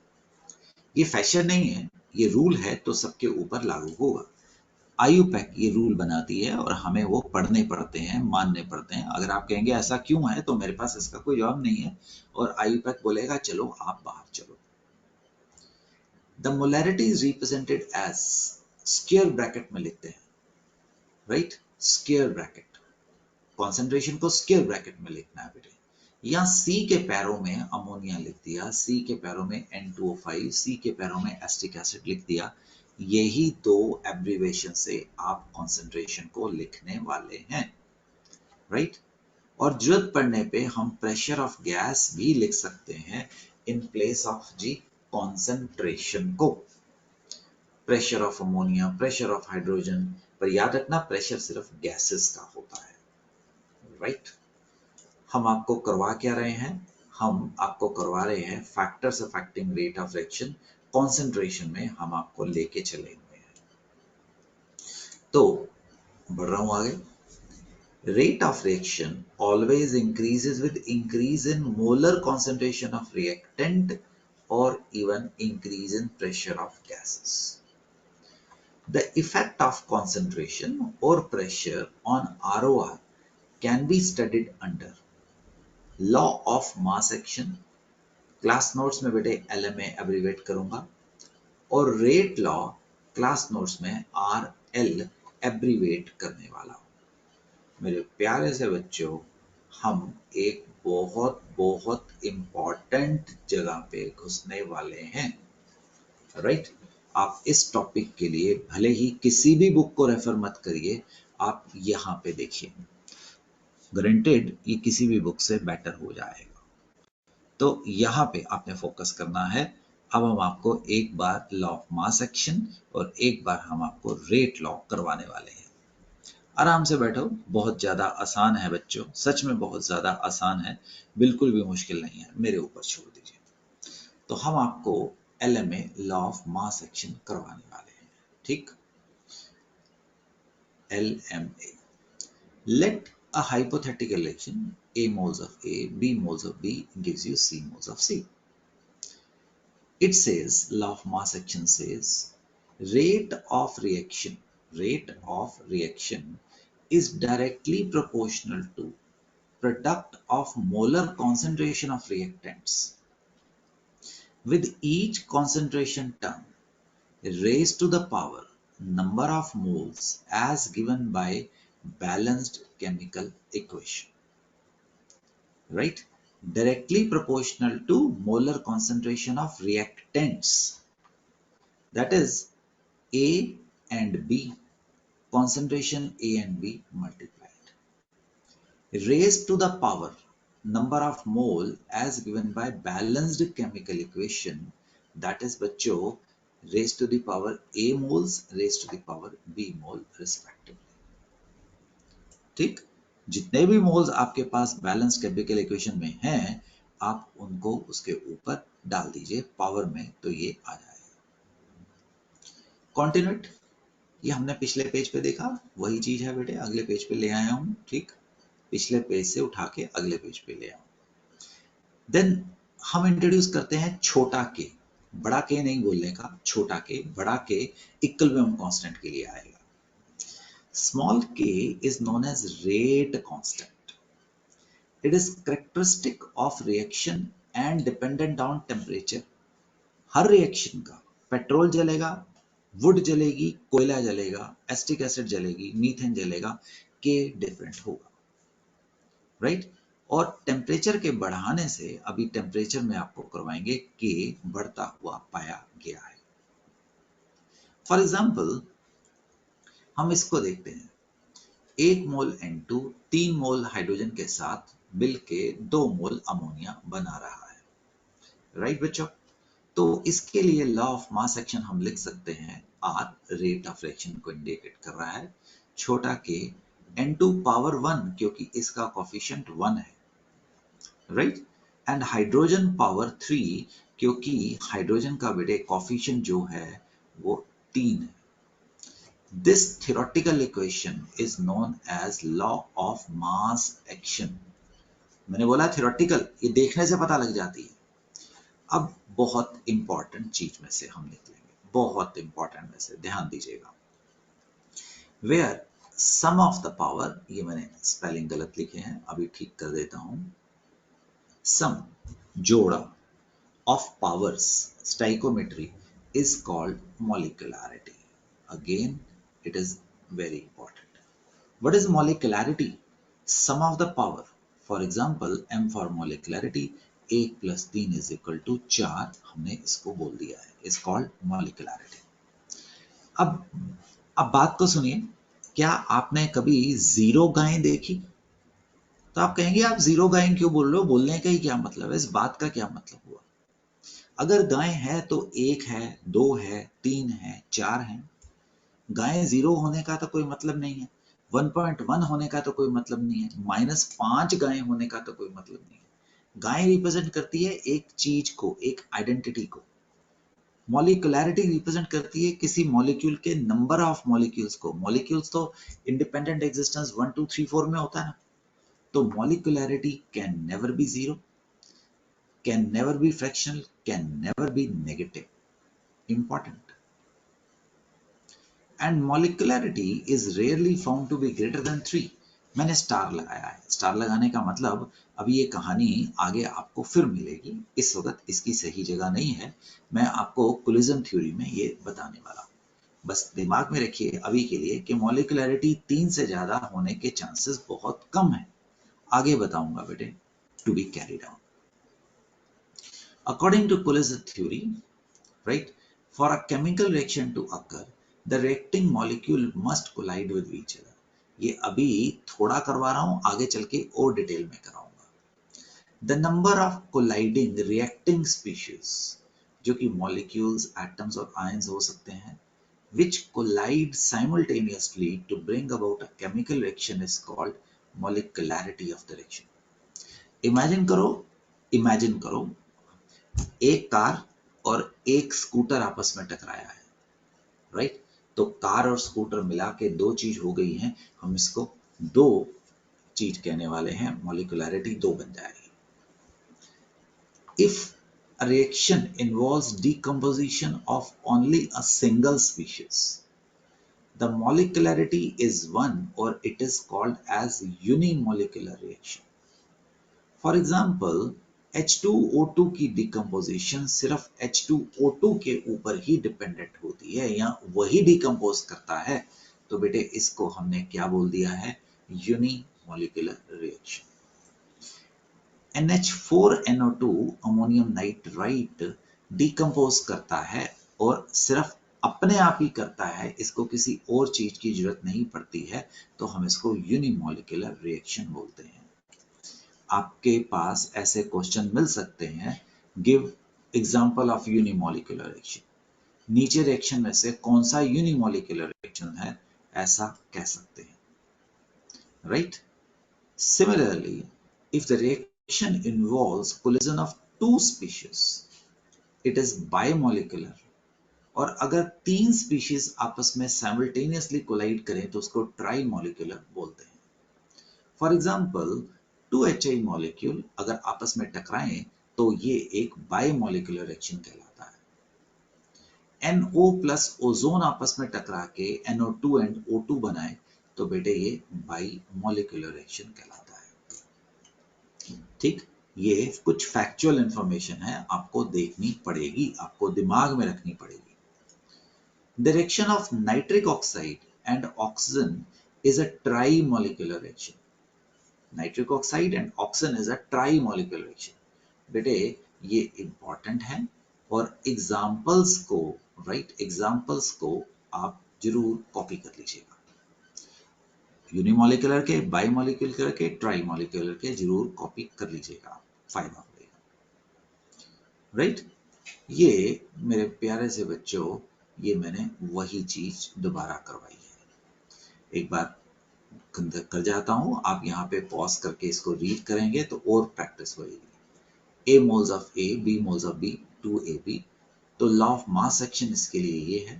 ये फैशन नहीं है, ये रूल है, तो सबके ऊपर लागू होगा। आईयूपैक ये रूल बनाती है और हमें वो पढ़ने पड़ते हैं, मानने पड़ते हैं। अगर आप कहेंगे ऐसा क्यों है, तो मेरे पास इसका कोई जवाब नहीं है, और आईयूपैक बोलेगा चलो आप बाहर चलो। The molarity is represented as, square bracket में लिखते हैं, राइट, स्क्वायर ब्रैकेट। कॉन्सेंट्रेशन को स्क्वायर ब्रैकेट में लिखना है बेटे। या सी के पैरों में अमोनिया लिख दिया, सी के पैरों में N2O5, सी के पैरों में एसिटिक एसिड लिख दिया। यही दो एब्रिवेशन से आप कॉन्सेंट्रेशन को लिखने वाले हैं, राइट। और जरूरत पड़ने पे हम प्रेशर ऑफ गैस भी लिख सकते हैं in place of G concentration को। Pressure of ammonia, pressure of hydrogen, पर याद रखना प्रेशर सिर्फ गैसेस का होता है, राइट। हम आपको करवा क्या रहे हैं? हम आपको करवा रहे हैं factors affecting rate of reaction, concentration में हम आपको लेके चले हुए हैं। तो बढ़ रहा हूं आगे। Rate of reaction always increases with increase in molar concentration of reactant or even increase in pressure of gases. The effect of concentration or pressure on ROR can be studied under law of mass action, class notes में बेटे LMA एब्रीवेट करूंगा, और रेट लॉ क्लास नोट्स में RL एब्रीवेट करने वाला हूं। मेरे प्यारे से बच्चों, हम एक बहुत बहुत इंपॉर्टेंट जगह पे घुसने वाले हैं, राइट। आप इस टॉपिक के लिए भले ही किसी भी बुक को रेफर मत करिए, आप यहाँ पे देखिए, ग्रांटेड ये किसी भी बुक से बेटर हो जाएगा। तो यहाँ पे आपने फोकस करना है। अब हम आपको एक बार लॉ ऑफ मास एक्शन और एक बार हम आपको रेट लॉ करवाने वाले हैं। आराम से बैठो, बहुत ज्यादा आसान है बच्चों, सच में बहुत ज्यादा आसान है, बिल्कुल भी मुश्किल नहीं है, मेरे ऊपर छोड़ दीजिए। तो हम आपको LMA law of mass action करवाने वाले हैं, ठीक। LMA, let a hypothetical reaction, A moles of A, B moles of B gives you C moles of C. It says, law of mass action says, rate of reaction is directly proportional to product of molar concentration of reactants with each concentration term raised to the power number of moles as given by balanced chemical equation, right? Directly proportional to molar concentration of reactants, that is A and B, concentration A and B multiplied, raised to the power number of mole as given by balanced chemical equation, that is बच्चों raised to the power A moles raised to the power B mole respectively. ठीक, जितने भी मोल्स आपके पास बैलेंस केमिकल इक्वेशन में हैं आप उनको उसके ऊपर डाल दीजिए पावर में, तो ये आ जाएगा. कॉन्टिन्यूट, ये हमने पिछले पेज पे देखा, वही चीज है बेटे, अगले पेज पे ले आया हूं. ठीक, पिछले पेज से उठा के अगले पेज पे ले आऊं. देन हम इंट्रोड्यूस करते हैं छोटा के, बड़ा के नहीं बोलने का, छोटा के. बड़ा के इक्विलिब्रियम कांस्टेंट के लिए आएगा. Small K is known as rate constant. It is characteristic of reaction and dependent on temperature. हर रिएक्शन का पेट्रोल जलेगा, वुड जलेगी, कोयला जलेगा, एसिटिक एसिड जलेगी, मीथेन जलेगा, के डिफरेंट होगा, राइट? और टेम्परेचर के बढ़ाने से, अभी टेम्परेचर में आपको करवाएंगे, के बढ़ता हुआ पाया गया है. फॉर एग्जाम्पल हम इसको देखते हैं, 1 मोल N2 3 मोल हाइड्रोजन के साथ मिलके 2 मोल अमोनिया बना रहा है, राइट बच्चों? तो इसके लिए लॉ ऑफ मास एक्शन हम लिख सकते हैं, आर रेट ऑफ रिएक्शन को इंडिकेट कर रहा है, छोटा के N2 पावर 1 क्योंकि इसका कोफिशिएंट 1 है, राइट? एंड हाइड्रोजन पावर 3 क्योंकि हाइड्रोजन का बेटे कोफिशिएंट जो है वो 3 है. This theoretical equation is known as law of mass action. मैंने बोला थ्योरेटिकल, ये देखने से पता लग जाती है. अब बहुत इंपॉर्टेंट चीज में से हम लिख लेंगे, बहुत इंपॉर्टेंट में से, ध्यान दीजिएगा. Where some of the power, ये मैंने स्पेलिंग गलत लिखे हैं, अभी ठीक कर देता हूं. सम, जोड़ा, of powers, stoichiometry, is called molecularity. Again, it is very important. What is molecularity? Sum of the power. For example, m for molecularity, 1 plus 3 is equal to 4, हमने इसको बोल दिया है, is called molecularity. अब बात को सुनिए, क्या आपने कभी जीरो गायें देखी? तो आप कहेंगे आप जीरो गायें क्यों बोल रहे हो, बोलने का ही क्या मतलब है, इस बात का क्या मतलब हुआ? अगर गाय है तो 1 है, 2 है, 3 है, 4 है. गाय 0 होने का तो कोई मतलब नहीं है, 1.1 होने का तो कोई मतलब नहीं है, -5 गाय होने का तो कोई मतलब नहीं है. गाय रिप्रेजेंट करती है एक चीज को, एक आइडेंटिटी को. मॉलिक्यूलैरिटी रिप्रेजेंट करती है किसी मॉलिक्यूल के नंबर ऑफ मॉलिक्यूल्स को. मॉलिक्यूल्स तो इंडिपेंडेंट एग्जिस्टेंस 1 2 3 4 में होता है ना. तो molecularity can never be 0, can never be fractional, can never be negative. Important. And molecularity is rarely found to be greater than 3. मैंने स्टार लगाया है. स्टार लगाने का मतलब, अभी ये कहानी आगे आपको फिर मिलेगी, इस वक्त इसकी सही जगह नहीं है. मैं आपको कोलिजन थ्योरी में ये बताने वाला हूँ. बस दिमाग में रखिए अभी के लिए कि मॉलिक्यूलैरिटी 3 से ज्यादा होने के चांसेस बहुत कम है. आगे बताऊंगा बेटे, to be carried out. According to collision theory, right, for a chemical reaction to occur, the reacting molecule must collide with each other. ये अभी थोड़ा करवा रहा हूं, आगे चल के और डिटेल में कराऊंगा. The number of colliding reacting species, जो कि molecules, atoms और ions हो सकते हैं, which collide simultaneously to bring about a chemical reaction is called molecularity of the reaction. Imagine करो एक कार और एक स्कूटर आपस में टकराया है, राइट? तो कार और स्कूटर मिला के 2 चीज हो गई हैं, हम इसको 2 चीज कहने वाले हैं, मॉलिक्यूलैरिटी 2 बन जाएगी। If a reaction involves decomposition of only a single species, the molecularity is 1 or it is called as unimolecular reaction. For example, H2O2 की डिकम्पोजिशन सिर्फ H2O2 के ऊपर ही डिपेंडेंट होती है या वही डिकम्पोज करता है, तो बेटे इसको हमने क्या बोल दिया है, unimolecular reaction. NH4NO2 ammonium nitrite decompose करता है और सिर्फ अपने आप ही करता है, इसको किसी और चीज की जरूरत नहीं पड़ती है, तो हम इसको यूनिमोलिकुलर रिएक्शन बोलते हैं। आपके पास ऐसे क्वेश्चन मिल सकते हैं, give example of unimolecular reaction, नीचे रिएक्शन में से कौन सा यूनिमोलिकुलर रिएक्शन है, ऐसा कह सकते हैं, right. Similarly, if the reaction involves collision of 2 species, it is bimolecular. और अगर 3 स्पीशीज आपस में साइमल्टेनियसली कोलाइड करें तो उसको ट्राइमोलिकुलर बोलते हैं। फॉर एग्जाम्पल, 2 HI मॉलिक्यूल अगर आपस में टकराएं तो ये एक बायमोलिकुलर रिएक्शन कहलाता है। NO प्लस ओजोन आपस में टकरा के NO2 एंड O2 बनाए तो बेटे ये बायमोलिकुलर रिएक्शन कहलाता है। ठीक, ये कुछ फैक्चुअल इंफॉर्मेशन है, आपको देखनी पड़ेगी, आपको दिमाग में रखनी पड़ेगी। The reaction of nitric oxide and oxygen is a tri-molecular reaction. Nitric oxide and oxygen is a try-molecular reaction. बेटे ये इंपॉर्टेंट है और एग्जांपल्स को आप जरूर कॉपी कर लीजिएगा। यूनिमॉलिक्यूलर के, बाइमॉलिक्यूलर के, ट्राई-मॉलिक्यूलर के जरूर कॉपी कर लीजिएगा, फायदा होगा, राइट। ये मेरे प्यारे से बच्चों, ये मैंने वही चीज दोबारा करवाई है, एक बार कर जाता हूं, आप यहाँ पे पॉज करके इसको रीड करेंगे तो और प्रैक्टिस होगी। A moles of A, B moles of B, 2AB। तो लॉ ऑफ मास एक्शन इसके लिए ये है,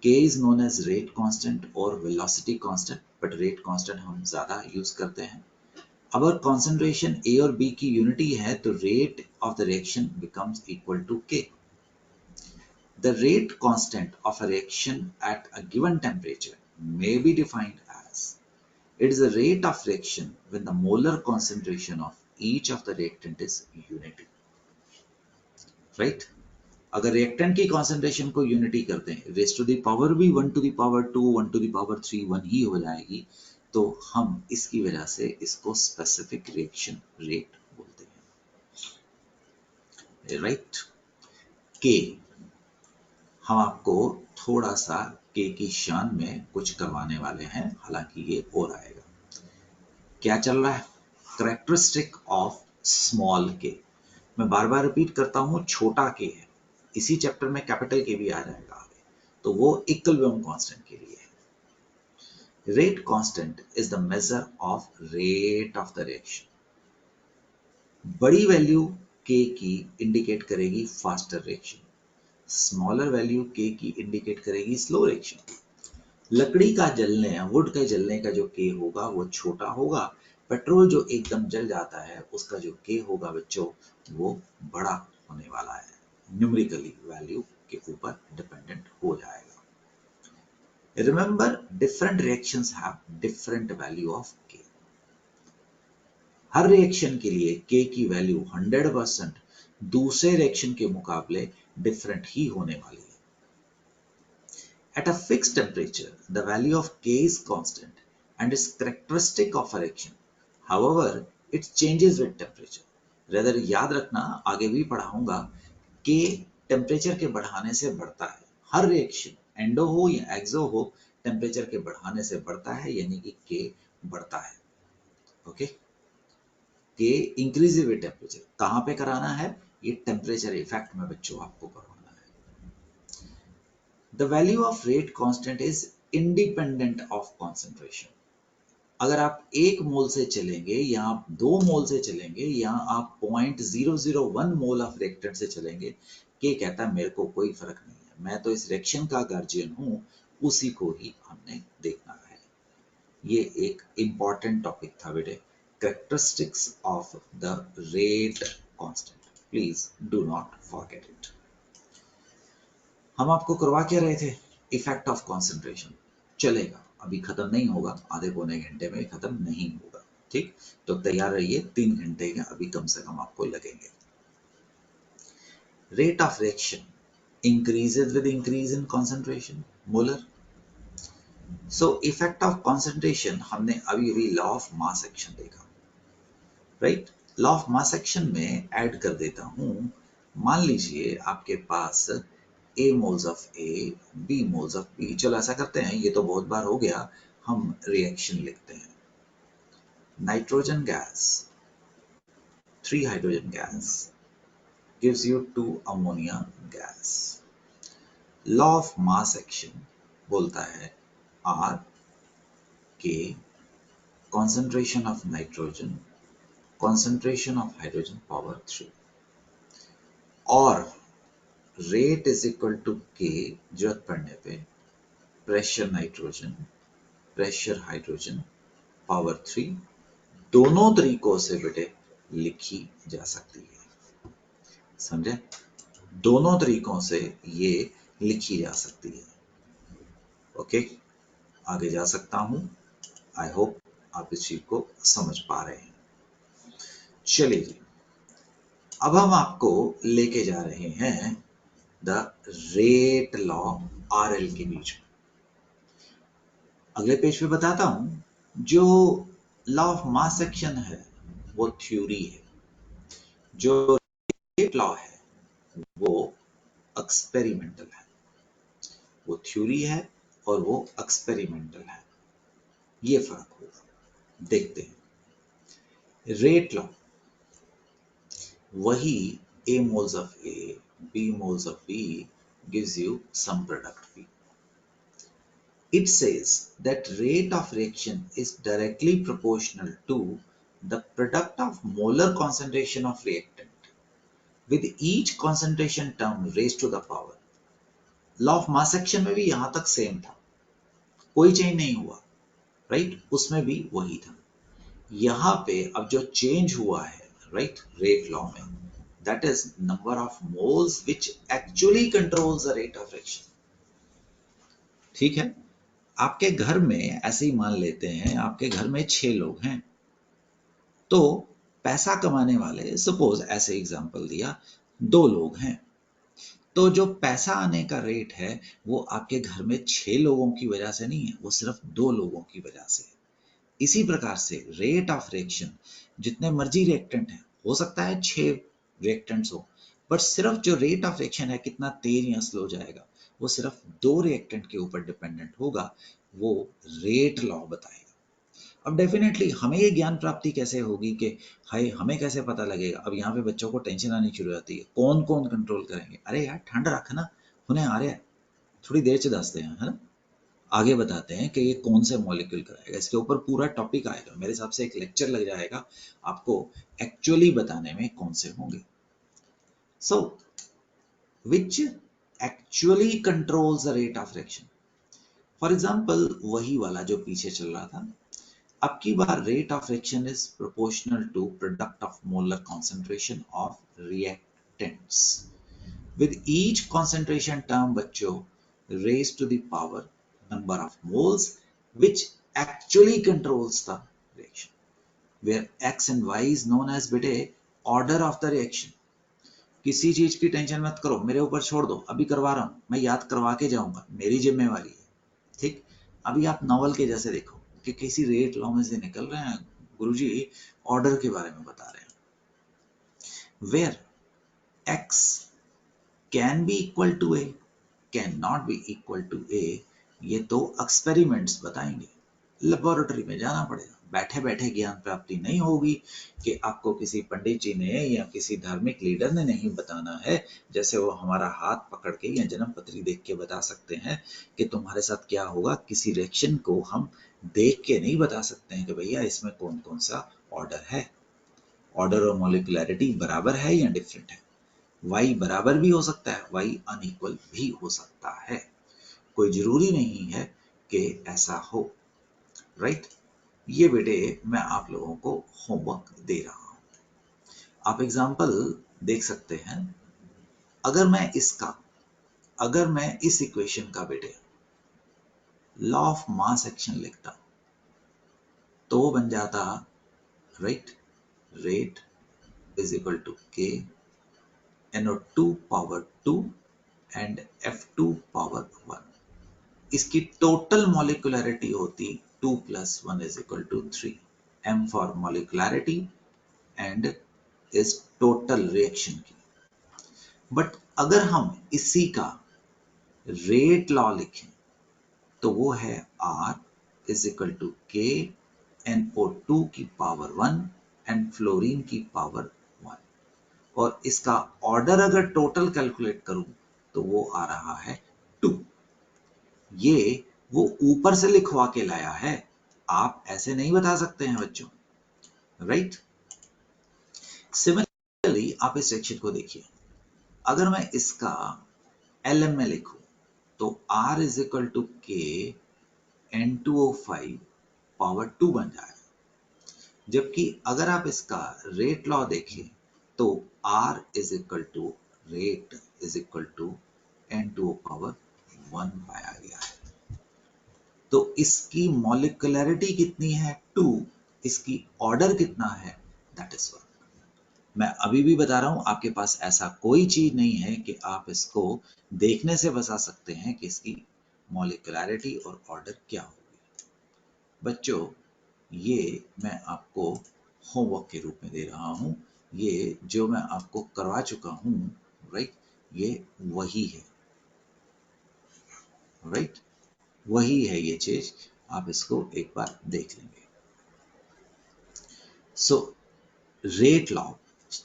K is known as rate constant और velocity constant, but rate constant हम ज्यादा यूज करते हैं। अगर कॉन्सेंट्रेशन A और B की यूनिटी है तो rate of the reaction becomes equal to K। The rate constant of a reaction at a given temperature may be defined as, it is the rate of reaction when the molar concentration of each of the reactant is unity, right? अगर रिएक्टेंट की कॉन्सेंट्रेशन को यूनिटी करते हैं, रेज टू द पावर भी 1 to the power 2, 1 to the power 3 1 ही हो जाएगी, तो हम इसकी वजह से इसको स्पेसिफिक रिएक्शन रेट बोलते हैं, राइट। के, हम आपको थोड़ा सा के की शान में कुछ करवाने वाले हैं, हालांकि ये और आएगा। क्या चल रहा है, कैरेक्टरिस्टिक ऑफ स्मॉल के। मैं बार बार रिपीट करता हूं, छोटा के है, इसी चैप्टर में कैपिटल के भी आ जाएगा आगे, तो वो इक्विलिब्रियम कांस्टेंट के लिए है। Rate constant is the measure of rate of the reaction. बड़ी वैल्यू के की इंडिकेट करेगी फास्टर रिएक्शन, स्मॉलर वैल्यू के की इंडिकेट करेगी स्लो रिएक्शन। लकड़ी का जलने, वुड के जलने का जो के होगा वो छोटा होगा, पेट्रोल जो एकदम जल जाता है उसका जो के होगा बच्चों वो बड़ा होने वाला है, न्यूमेरिकली वैल्यू के ऊपर डिपेंडेंट हो जाएगा। Remember, different reactions have different value of के। हर रिएक्शन के लिए के की वैल्यू 100% दूसरे रिएक्शन के मुकाबले डिफरेंट ही होने वाली है। At a fixed temperature, the value of K is constant and is characteristic of a reaction. However, it changes with temperature. Rather, याद रखना, आगे भी पढ़ाऊंगा, K टेम्परेचर के बढ़ाने से बढ़ता है। हर रिएक्शन, एंडो हो या एक्सो हो, टेम्परेचर के बढ़ाने से बढ़ता है, यानी कि K बढ़ता है। Okay, K increase with temperature. कहाँ पे कराना है, ये टेम्परेचर इफेक्ट में बच्चों आपको करवाना। The value of rate constant is independent of concentration. अगर आप 1 मोल से चलेंगे या आप 2 मोल से चलेंगे या आप 0.001 मोल ऑफ रिएक्टेंट से चलेंगे, के कहता है मेरे को कोई फर्क नहीं है, मैं तो इस रिएक्शन का गार्जियन हूं, उसी को ही हमने देखना है। ये एक इंपॉर्टेंट टॉपिक था बेटे, characteristics of the rate constant, please do not forget it. हम आपको करवा क्या रहे थे, इफेक्ट ऑफ कंसंट्रेशन। चलेगा, अभी खत्म नहीं होगा, आधे पौने घंटे में खत्म नहीं होगा, ठीक। तो तैयार रहिए, 3 घंटे के अभी कम से कम आपको लगेंगे। Rate of reaction increases with increase in concentration, मोलर। सो इफेक्ट ऑफ कंसंट्रेशन हमने अभी अभी लॉ ऑफ मास एक्शन देखा, right. Law of mass action में ऐड कर देता हूं, मान लीजिए आपके पास A moles of A, B moles of B. चलो ऐसा करते हैं, ये तो बहुत बार हो गया, हम रिएक्शन लिखते हैं। Nitrogen gas, 3 hydrogen gas gives you 2 ammonia gas. Law of mass action बोलता है R K concentration of nitrogen, concentration of hydrogen power 3, और rate is equal to K जरूरत पड़ने पे pressure nitrogen, pressure hydrogen power 3। दोनों तरीकों से बेटे लिखी जा सकती है, समझे। दोनों तरीकों से ये लिखी जा सकती है। ओके, आगे जा सकता हूं। आई होप आप इस चीज को समझ पा रहे हैं। चलिए जी, अब हम आपको लेके जा रहे हैं द रेट लॉ RL के बीच में। अगले पेज पे बताता हूं, जो लॉ ऑफ मास एक्शन है वो थ्योरी है, जो रेट लॉ है वो एक्सपेरिमेंटल है। वो थ्योरी है और वो एक्सपेरिमेंटल है, ये फर्क होगा। देखते हैं। रेट लॉ वही A moles of A, B moles of B gives you some product V. It says that rate of reaction is directly proportional to the product of molar concentration of reactant with each concentration term raised to the power. Law of mass action में भी यहां तक सेम था, कोई चेंज नहीं हुआ, राइट। उसमें भी वही था। यहां पे अब जो चेंज हुआ है, राइट, रेट लॉ में, that is number of moles which actually controls the rate of reaction। ठीक है, आपके घर में ऐसे ही मान लेते हैं, आपके घर में 6 लोग हैं, तो पैसा कमाने वाले, सपोज ऐसे एग्जांपल दिया, 2 लोग हैं, तो जो पैसा आने का रेट है वो आपके घर में 6 लोगों की वजह से नहीं है, वो सिर्फ 2 लोगों की वजह से है। इसी प्रकार से रेट ऑफ रिएक्शन, जितने मर्जी रिएक्टेंट हैं, हो सकता है 6 रिएक्टेंट्स हो, बट सिर्फ जो रेट ऑफ रिएक्शन है कितना तेज या स्लो जाएगा, वो सिर्फ 2 रिएक्टेंट के ऊपर डिपेंडेंट होगा, वो रेट लॉ बताएगा। अब डेफिनेटली हमें ये ज्ञान प्राप्ति कैसे होगी कि हाय हमें कैसे पता लगेगा। अब यहाँ पे बच्चों को टेंशन आनी शुरू हो जाती है, कौन कौन कंट्रोल करेंगे। अरे यार ठंड रखना, उन्हें आ रहा है, थोड़ी देर से दसते हैं, है ना। आगे बताते हैं कि ये कौन से मॉलिक्यूल कराएगा, इसके ऊपर पूरा टॉपिक आएगा, मेरे हिसाब से एक लेक्चर लग जाएगा आपको एक्चुअली बताने में कौन से होंगे। So which actually controls the rate of reaction. For example वही वाला जो पीछे चल रहा था, अब की बार rate of reaction is proportional to product of molar concentration of reactants with each concentration term बच्चों raised to the power number of moles which actually controls the reaction, where x and y is known as बेटे order of the reaction। किसी चीज की टेंशन मत करो, मेरे ऊपर छोड़ दो, अभी करवा रहा हूं, मैं याद करवा के जाऊंगा, मेरी जिम्मेवारी है, ठीक। अभी आप नॉवल के जैसे देखो कि किसी रेट लॉ में से निकल रहे हैं, गुरुजी ऑर्डर के बारे में बता रहे हैं। Where x can be equal to a, cannot be equal to a, ये तो एक्सपेरिमेंट्स बताएंगे, लेबोरेटरी में जाना पड़ेगा। बैठे बैठे ज्ञान प्राप्ति नहीं होगी कि आपको किसी पंडित जी ने या किसी धार्मिक लीडर ने नहीं बताना है, जैसे वो हमारा हाथ पकड़ के या जन्म पत्री देख के बता सकते हैं कि तुम्हारे साथ क्या होगा। किसी रिएक्शन को हम देख के नहीं बता सकते हैं कि भैया इसमें कौन कौन सा ऑर्डर है। ऑर्डर और मॉलिक्युलैरिटी बराबर है या डिफरेंट है। y बराबर भी हो सकता है, y अनइक्वल भी हो सकता है, कोई जरूरी नहीं है कि ऐसा हो, राइट। ये बेटे मैं आप लोगों को होमवर्क दे रहा हूं। आप एग्जाम्पल देख सकते हैं। अगर मैं इस इक्वेशन का बेटे लॉ ऑफ मास एक्शन लिखता तो वो बन जाता, right, rate is equal to K NO2 power 2 and F2 power 1। इसकी टोटल मॉलिक्युलरिटी होती 2 + 1 is equal to 3। M for molecularity and is total reaction की। बट अगर हम इसी का रेट लॉ लिखें तो वो है R is equal to K NO2 की पावर 1 एंड फ्लोरीन की पावर 1। और इसका ऑर्डर अगर टोटल कैलकुलेट करूं तो वो आ रहा है 2। ये वो ऊपर से लिखवा के लाया है, आप ऐसे नहीं बता सकते हैं बच्चों, राइट। सिमिलरली आप इस सेक्शन को देखिए। अगर मैं इसका LM में लिखूं तो R इज इक्वल टू के N2O5 पावर 2 बन जाएगा। जबकि अगर आप इसका रेट लॉ देखें तो R is equal to rate is equal to N2O power 1 पाया गया है। तो इसकी मॉलिक्युलरिटी कितनी है 2, इसकी ऑर्डर कितना है दैट इज 1। मैं अभी भी बता रहा हूं, आपके पास ऐसा कोई चीज नहीं है कि आप इसको देखने से बता सकते हैं कि इसकी मॉलिक्युलरिटी और ऑर्डर क्या होगी। बच्चों, ये मैं आपको होमवर्क के रूप में दे रहा हूं। ये जो मैं आपको करवा चुका हूं, राइट, ये वही है, राइट, वही है ये चीज। आप इसको एक बार देख लेंगे। सो रेट लॉ,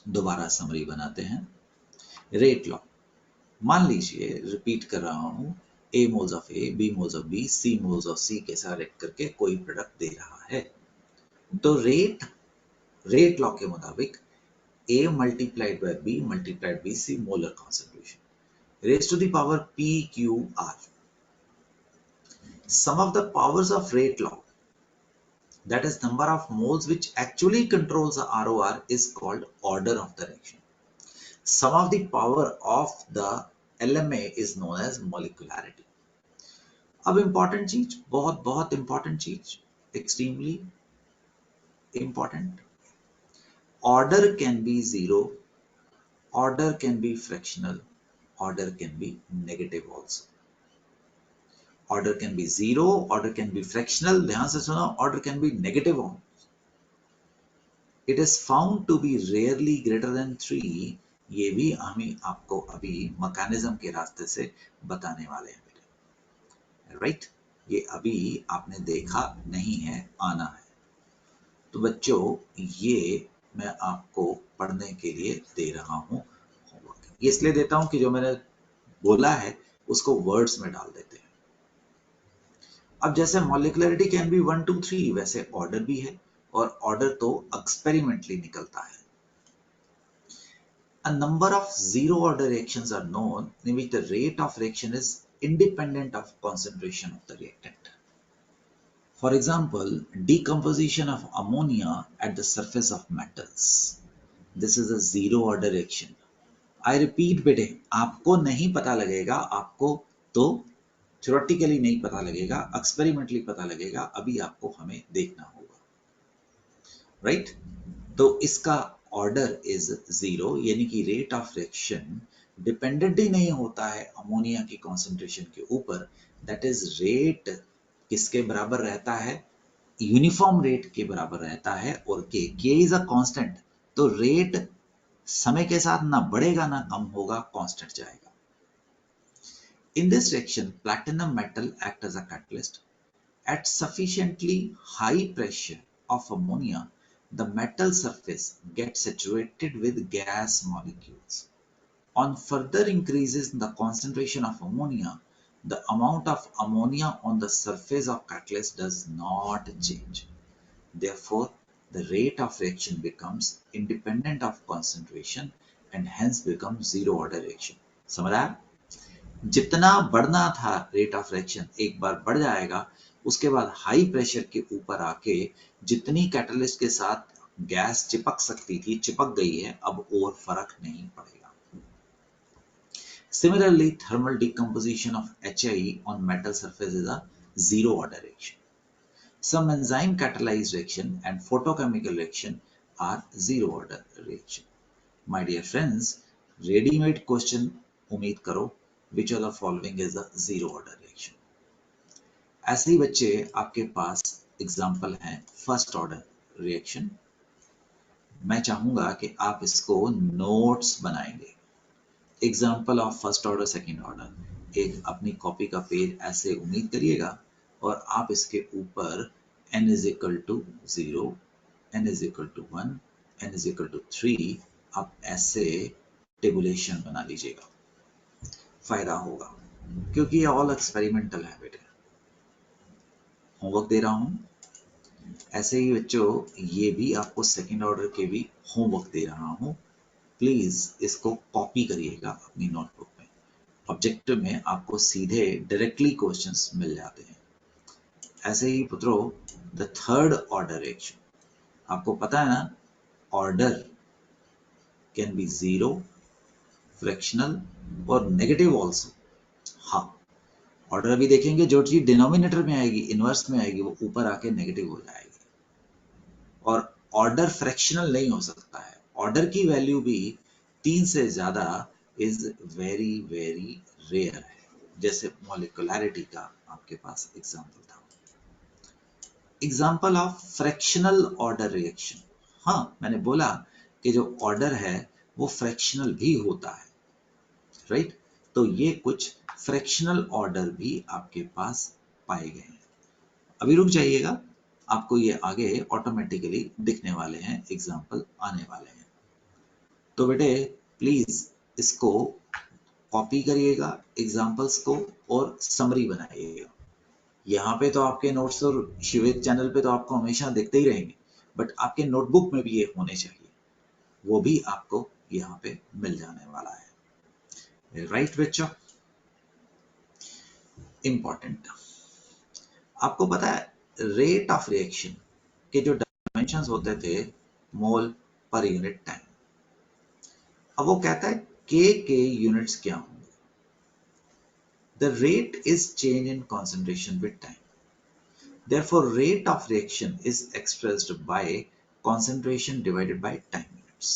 दोबारा समरी बनाते हैं। रेट लॉ, मान लीजिए, रिपीट कर रहा हूं, A moles of A, B moles of B, C moles of C के साथ रेट करके कोई प्रोडक्ट दे रहा है। तो रेट लॉ के मुताबिक A multiplied by B multiplied by C molar concentration raise to the power PQR। Sum of the powers of rate law, that is number of moles which actually controls the ROR, is called order of the reaction. Sum of the power of the LMA is known as molecularity. अब important चीज, बहुत बहुत important चीज, extremely important. Order can be zero, order can be fractional, order can be negative also. Order can be zero, order can be fractional, ध्यान से सुनो, order can be negative also. It is found to be rarely greater than 3. ये भी हम आपको अभी मैकेनिज्म के रास्ते से बताने वाले हैं बेटे, राइट। ये अभी आपने देखा नहीं है, आना है। तो बच्चों, ये मैं आपको पढ़ने के लिए दे रहा हूँ होमवर्क। ये इसलिए देता हूँ कि जो मैंने बोला है उसको वर्ड्स में डाल देते हैं। अब जैसे मॉलिक्युलरिटी कैन बी 1 2 3, वैसे ऑर्डर भी है, और ऑर्डर तो एक्सपेरिमेंटली निकलता है। A number of zero order reactions are known in which the rate of reaction is independent of concentration of the reactant. For example, decomposition of ammonia at the surface of metals. This is a zero order reaction. I repeat बेटे, आपको नहीं पता लगेगा, आपको तो थ्योरेटिकली नहीं पता लगेगा, एक्सपेरिमेंटली पता लगेगा। अभी आपको हमें देखना होगा, राइट। तो इसका ऑर्डर इज 0, यानी कि रेट ऑफ रिएक्शन डिपेंडेंट ही नहीं होता है अमोनिया की कॉन्सेंट्रेशन के ऊपर। दैट इज रेट किसके बराबर रहता है, यूनिफॉर्म रेट के बराबर रहता है। और के इज अ कांस्टेंट, तो रेट समय के साथ ना बढ़ेगा ना कम होगा, कांस्टेंट जाएगा। In this reaction, platinum metal act as a catalyst. At sufficiently high pressure of ammonia, the metal surface gets saturated with gas molecules. On further increases in the concentration of ammonia, the amount of ammonia on the surface of catalyst does not change. Therefore, the rate of reaction becomes independent of concentration and hence becomes zero order reaction. समझ आया? जितना बढ़ना था रेट ऑफ रिएक्शन एक बार बढ़ जाएगा, उसके बाद हाई प्रेशर के ऊपर आके जितनी कैटलिस्ट के साथ गैस चिपक सकती थी चिपक गई है, अब और फर्क नहीं पड़ेगा। Similarly, thermal decomposition of HI on metal surface is a zero order reaction. Some enzyme catalyzed reaction and photochemical reaction are zero order reaction. My dear friends, ready-made question उम्मीद करो which of the following is a zero order reaction. ऐसे ही बच्चे आपके पास एग्जाम्पल हैं फर्स्ट ऑर्डर रिएक्शन। मैं चाहूंगा कि आप इसको नोट्स बनाएंगे। Example of first order second order एक अपनी कॉपी का पेज ऐसे उम्मीद करिएगा और आप इसके ऊपर n is equal to 0, n is equal to 1, n is equal to 3 आप ऐसे टेबुलेशन बना लीजिएगा, फायदा होगा क्योंकि ये ऑल एक्सपेरिमेंटल है बेटे। होमवर्क दे रहा हूं, ऐसे ही बच्चों ये भी आपको सेकेंड ऑर्डर के भी होमवर्क दे रहा हूं, प्लीज इसको कॉपी करिएगा अपनी नोटबुक में। ऑब्जेक्टिव में आपको सीधे डायरेक्टली क्वेश्चंस मिल जाते हैं। ऐसे ही पुत्रों द थर्ड ऑर्डर रिएक्शन, आपको पता है ना order can B zero, fractional और नेगेटिव ऑल्सो। हाँ, ऑर्डर अभी देखेंगे जो चीज डिनोमिनेटर में आएगी इनवर्स में आएगी वो ऊपर आके नेगेटिव हो जाएगी। और ऑर्डर फ्रैक्शनल नहीं हो सकता है, ऑर्डर की वैल्यू भी 3 से ज्यादा इज वेरी वेरी रेयर है, जैसे मॉलिक्युलैरिटी का आपके पास एग्जांपल था। Example of fractional order reaction, हाँ मैंने बोला कि जो ऑर्डर है वो फ्रैक्शनल भी होता है, राइट? तो ये कुछ फ्रैक्शनल ऑर्डर भी आपके पास पाए गए हैं। अभी रुक जाइएगा, आपको ये आगे ऑटोमेटिकली दिखने वाले हैं, एग्जाम्पल आने वाले हैं। तो बेटे प्लीज इसको कॉपी करिएगा एग्जाम्पल्स को और समरी बनाइएगा। यहाँ पे तो आपके नोट्स और शिवेद चैनल पे तो आपको हमेशा देखते ही रहेंगे, बट आपके नोटबुक में भी ये होने चाहिए, वो भी आपको यहाँ पे मिल जाने वाला है। राइट बच्चों, इंपॉर्टेंट। आपको पता है रेट ऑफ रिएक्शन के जो डायमेंशंस होते थे मोल पर यूनिट टाइम, अब वो कहता है के यूनिट्स क्या होंगे। The rate is change in concentration with time, therefore rate of reaction is expressed by concentration divided by time units.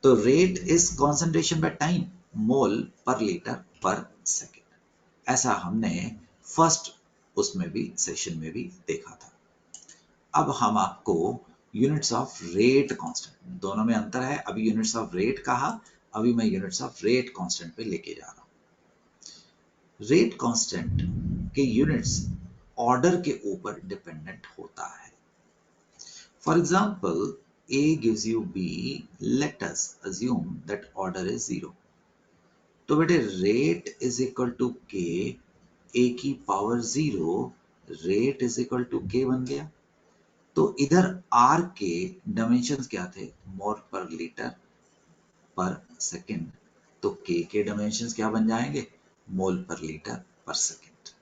तो rate is concentration by time, मोल पर लीटर पर सेकेंड, ऐसा हमने फर्स्ट उसमें भी सेशन में भी देखा था। अब हम आपको यूनिट्स ऑफ रेट कांस्टेंट, दोनों में अंतर है, अभी यूनिट्स ऑफ रेट कहा, अभी मैं यूनिट्स ऑफ रेट कांस्टेंट पे लेके जा रहा हूं। रेट कांस्टेंट के यूनिट्स ऑर्डर के ऊपर डिपेंडेंट होता है। For example A gives you B, let us assume that order is 0. तो बेटे rate is equal to K, A की power 0, rate is equal to K बन गया। तो इधर R के डायमेंशंस क्या थे, मोल पर लीटर पर सेकेंड, तो K के डायमेंशंस क्या बन जाएंगे, मोल पर लीटर पर second,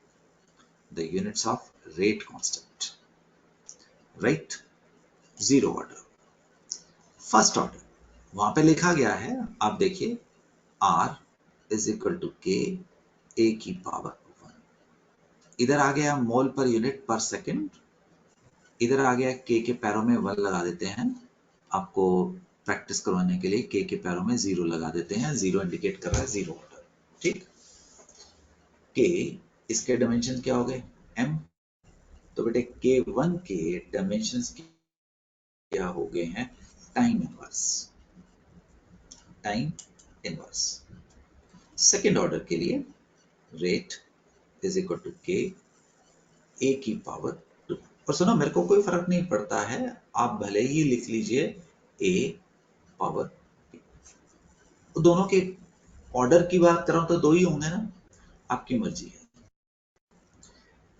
the units of rate constant, right? Zero order. First order वहां पे लिखा गया है, आप देखिए R is equal to K, A की पावर 1, इधर आ गया मोल पर यूनिट पर सेकेंड, इधर आ गया के पैरों में 1 लगा देते हैं, आपको प्रैक्टिस करवाने के लिए के पैरों में 0 लगा देते हैं, 0 इंडिकेट कर रहा है जीरो ऑर्डर, ठीक? के इसके डायमेंशन क्या हो गए, m, तो बेटे K1 के डायमेंशंस क्या हो गए हैं, time inverse, time inverse. Second order के लिए rate is equal to K, A की पावर 2, और सुनो मेरे को कोई फर्क नहीं पड़ता है, आप भले ही लिख लीजिए A पावर, दोनों के ऑर्डर की बात कर रहा हूं तो दो ही होंगे ना, आपकी मर्जी है।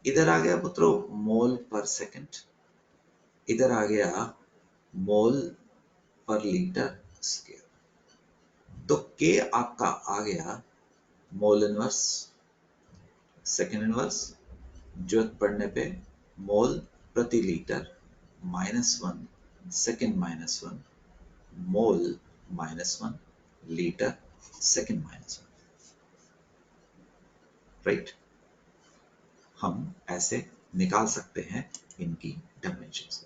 इधर आ गया पुत्रों मोल पर सेकंड, इधर आ गया मोल पर लीटर स्क्वायर, तो के आपका आ गया मोल इनवर्स, सेकंड इनवर्स, जरूरत पड़ने पे मोल प्रति लीटर -1 सेकेंड -1 मोल -1 लीटर सेकेंड -1, राइट। हम ऐसे निकाल सकते हैं इनकी डायमेंशंस।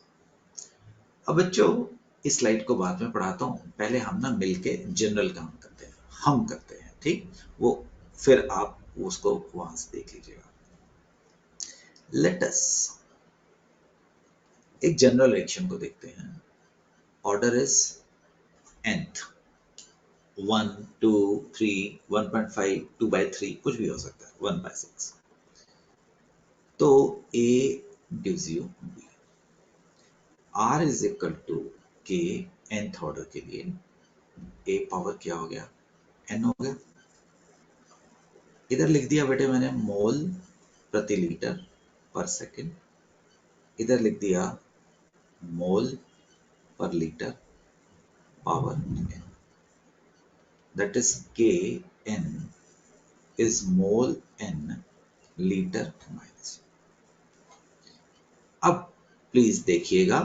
अब बच्चों इस स्लाइड को बाद में पढ़ाता हूँ, पहले हम ना मिलके जनरल काम करते हैं, हम करते हैं, ठीक। वो फिर आप उसको वहां से देख लीजिएगा। लेट अस एक जनरल रिएक्शन को देखते हैं। ऑर्डर इज nth, 1 2 3 1.5 2/3 कुछ भी हो सकता है, 1/6। तो A gives you B, R is equal to K nth order के लिए A पावर क्या हो गया, n हो गया। इधर लिख दिया बेटे मैंने मोल प्रति लीटर पर सेकेंड, इधर लिख दिया मोल पर litre power n, that is Kn is mole n litre minus. अब प्लीज देखिएगा,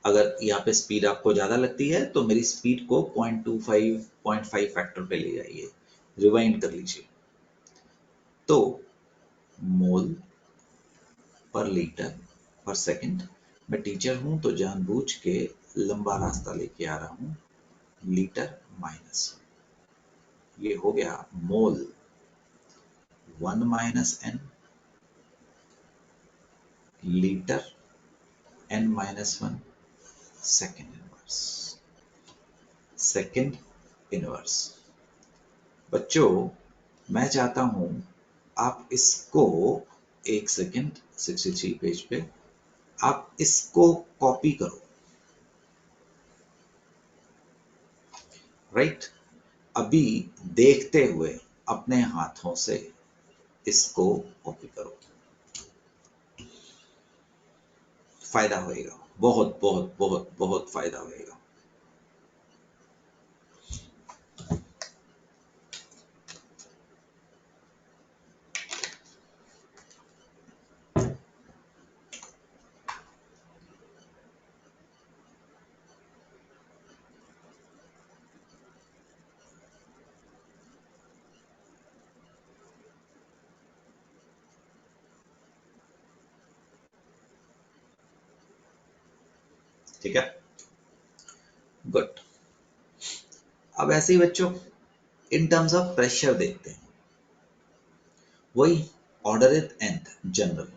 अगर यहाँ पे स्पीड आपको ज्यादा लगती है तो मेरी स्पीड को 0.25 0.5 फैक्टर पे ले जाइए, रिवाइंड कर लीजिए। तो मोल पर लीटर पर सेकंड, मैं टीचर हूं तो जानबूझ के लंबा रास्ता लेके आ रहा हूं, लीटर माइनस, ये हो गया मोल 1 minus n litre n-1 second inverse, second inverse. बच्चों मैं चाहता हूं आप इसको एक सेकेंड 63 पेज पे आप इसको कॉपी करो, राइट। अभी देखते हुए अपने हाथों से इसको कॉपी करो, फायदा होएगा, बहुत बहुत बहुत बहुत फायदा होएगा। ठीक है, गुड। अब ऐसे ही बच्चों इन टर्म्स ऑफ प्रेशर देखते हैं, वही order is nth general,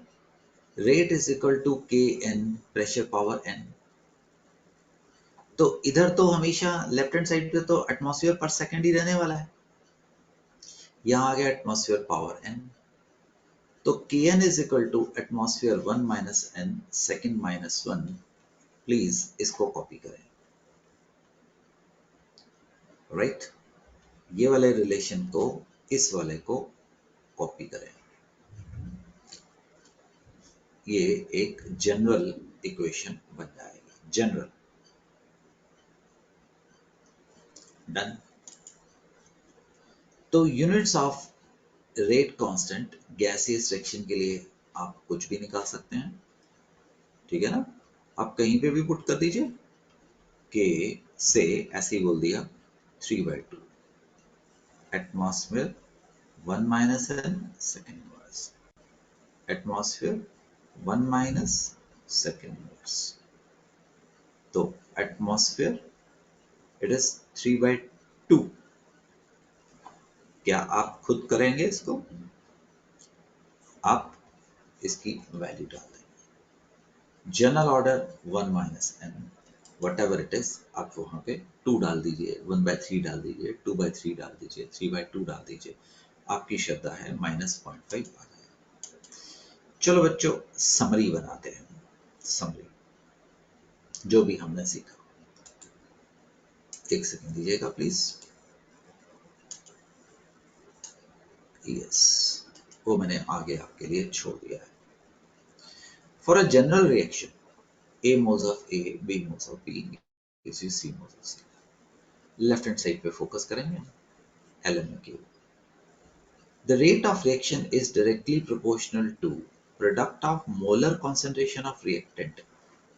rate is equal to K n pressure power n। तो इधर तो हमेशा लेफ्ट हैंड साइड पे तो एटमॉस्फेयर पर सेकंड ही रहने वाला है, यहां आ गया एटमॉस्फेयर पावर n। तो Kn is equal to atmosphere 1 minus n second -1, please इसको कॉपी करें, राइट। ये वाले रिलेशन को इस वाले को कॉपी करें, ये एक जनरल इक्वेशन बन जाएगी, जनरल। डन। तो units of rate constant gaseous reaction के लिए आप कुछ भी निकाल सकते हैं, ठीक है ना। आप कहीं पे भी पुट कर दीजिए, के से ऐसे ही बोल दिया 3/2 atmosphere 1 minus n second inverse, atmosphere 1 minus second inverse. तो एटमॉस्फेयर इट इज 3/2। क्या आप खुद करेंगे इसको, आप इसकी वैल्यू डाल देंगे, general order 1 minus n what ever it is, आप वहां पे 2 डाल दीजिए, 1/3 डाल दीजिए, 2/3 डाल दीजिए, 3/2 डाल दीजिए, आपकी श्रद्धा है -0.5 आ जाए। चलो बच्चों समरी बनाते हैं, समरी जो भी हमने सीखा, एक सेकंड दीजिएगा प्लीज। यस, वो मैंने आगे आपके लिए छोड़ दिया है। For a general reaction A moles of A, B moles of B gives you C moles of C। Left hand side पे फोकस करेंगे, LMQ The rate of reaction is directly proportional to product of molar concentration of reactant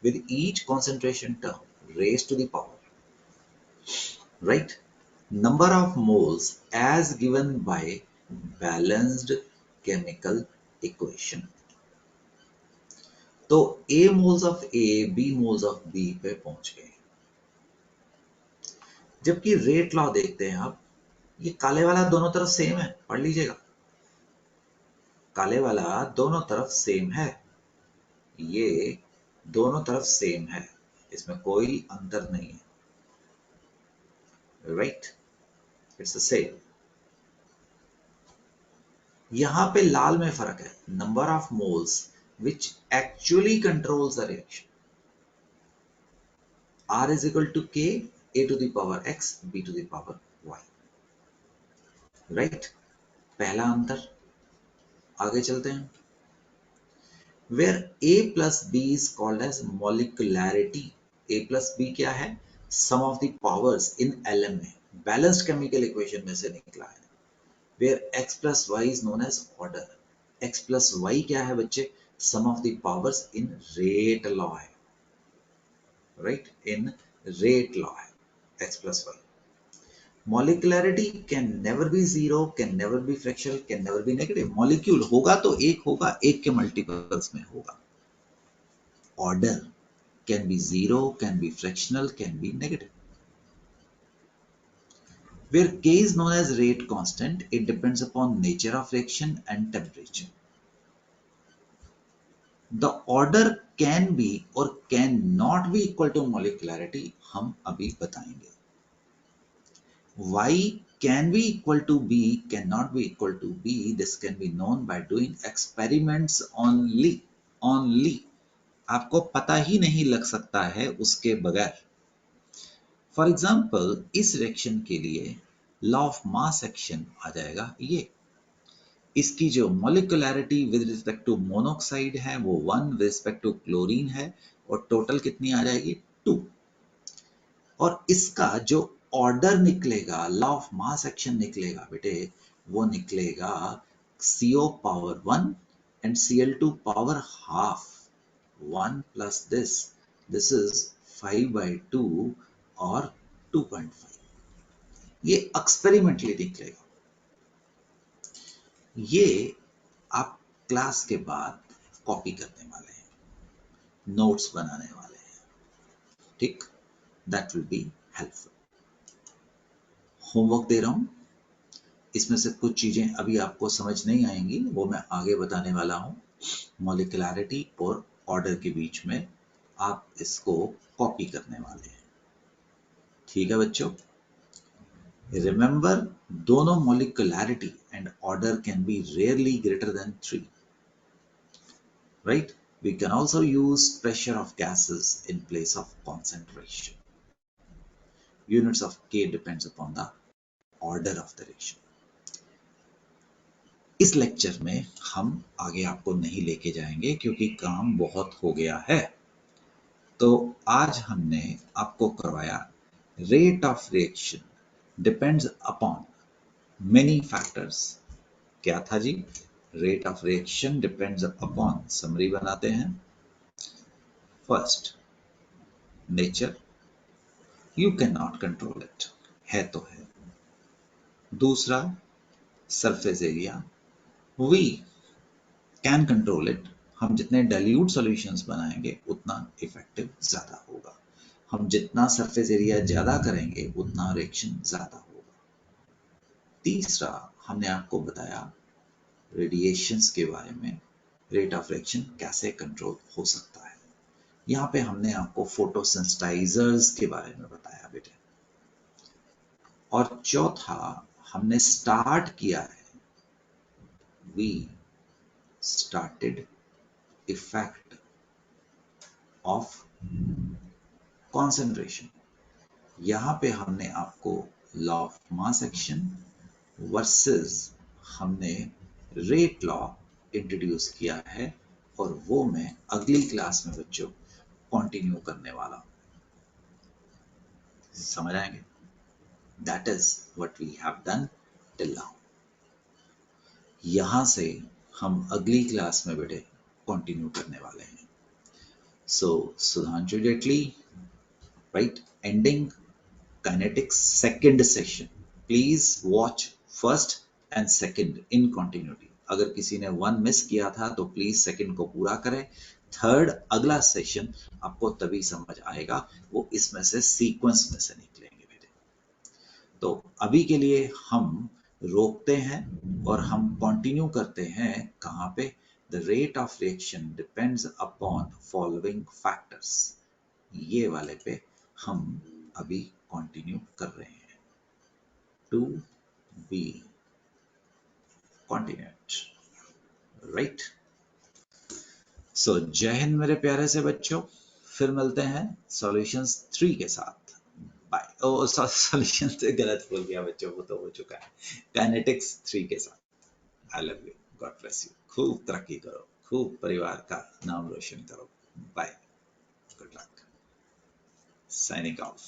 with each concentration term raised to the power, right? Number of moles as given by balanced chemical equation. तो A moles of A, B moles of B पे पहुंच गए। जबकि रेट लॉ देखते हैं आप, ये काले वाला दोनों तरफ सेम है, पढ़ लीजिएगा। काले वाला दोनों तरफ सेम है, ये दोनों तरफ सेम है, इसमें कोई अंतर नहीं है, राइट? It's the same. यहां पे लाल में फर्क है, number of moles which actually controls the reaction. R is equal to K, A to the power X, B to the power Y, right? पहला अंतर। आगे चलते हैं। Where A plus B is called as molecularity. A plus B क्या है? Sum of the powers in LM में, balanced chemical equation में से निकला है। Where X plus Y is known as order. X plus Y क्या है बच्चे? Sum of the powers in rate law है, right? In rate law है X plus Y. Molecularity can never be zero, can never be fractional, can never be negative. Molecule होगा तो एक होगा, एक के multiples में होगा। Order can be zero, can be fractional, can be negative. Where K is known as rate constant, it depends upon nature of reaction and temperature. The order can be or can not be equal to molecularity, हम अभी बताएंगे। Y can be equal to B, cannot be equal to B. This can be known by doing experiments only. Only. आपको पता ही नहीं लग सकता है उसके बगैर। फॉर एग्जाम्पल इस रिएक्शन के लिए लॉ ऑफ मास एक्शन आ जाएगा ये। इसकी जो मोलिकुलैरिटी विद रिस्पेक्ट टू मोनोक्साइड है वो 1, विद रिस्पेक्ट टू क्लोरीन है, और टोटल कितनी आ जाएगी? 2। और इसका जो ऑर्डर निकलेगा, लॉ ऑफ मास एक्शन निकलेगा बेटे, वो निकलेगा CO power 1 and Cl2 power half, 1 plus this is 5/2 और 2.5। ये एक्सपेरिमेंटली निकलेगा। ये आप क्लास के बाद कॉपी करने वाले हैं, नोट्स बनाने वाले हैं, ठीक? That will be helpful. Homework दे रहा हूं, इसमें से कुछ चीजें अभी आपको समझ नहीं आएंगी, वो मैं आगे बताने वाला हूं। मॉलिक्युलैरिटी और ऑर्डर के बीच में आप इसको कॉपी करने वाले हैं, ठीक है बच्चों? रिमेंबर, दोनों molecularity and order can be rarely greater than 3, right? We can also use pressure of gases in place of concentration. Units of K depends upon the order of the reaction. इस लेक्चर में हम आगे आपको नहीं लेके जाएंगे क्योंकि काम बहुत हो गया है। तो आज हमने आपको करवाया rate of reaction depends upon many factors. क्या था जी? Rate of reaction depends upon, summary बनाते हैं। First, nature, you can not control it, है तो है। दूसरा, surface area, we can control it, हम जितने डाइल्यूट सॉल्यूशंस बनाएंगे उतना इफेक्टिव ज्यादा होगा, हम जितना सरफेस एरिया ज्यादा करेंगे उतना रिएक्शन ज्यादा होगा। तीसरा, हमने आपको बताया रेडिएशंस के बारे में, रेट ऑफ रिएक्शन कैसे कंट्रोल हो सकता है। यहाँ पे हमने आपको फोटोसेंसिटाइजर्स के बारे में बताया बेटे। और चौथा, हमने स्टार्ट किया है, we started effect of concentration. यहां पे हमने आपको law of mass action versus हमने रेट लॉ इंट्रोड्यूस किया है, और वो मैं अगली क्लास में बच्चों कंटिन्यू करने वाला हूं। समझ आएंगे? That is what we have done till now. यहाँ से हम अगली क्लास में बेटे कंटिन्यू करने वाले हैं. So Sudhanshu Jetli, right, ending kinetics second session. Please watch first and second in continuity. अगर किसी ने वन मिस किया था तो प्लीज सेकंड को पूरा करें. थर्ड अगला सेशन आपको तभी समझ आएगा, वो इसमें से सीक्वेंस में से निकलेंगे बेटे. तो अभी के लिए हम रोकते हैं और हम कंटिन्यू करते हैं कहाँ पे? The rate of reaction depends upon following factors. ये वाले पे हम अभी कंटिन्यू कर रहे हैं. To be continued, right. So जय हिंद मेरे प्यारे से बच्चों, फिर मिलते हैं सॉल्यूशंस 3 के साथ. बाय. ओ सॉल्यूशन से गलत बोल गया बच्चों, वो तो हो चुका है. काइनेटिक्स 3 के साथ. I love you, God bless you. खूब तरक्की करो, खूब परिवार का नाम रोशन करो. Bye, good luck, signing of.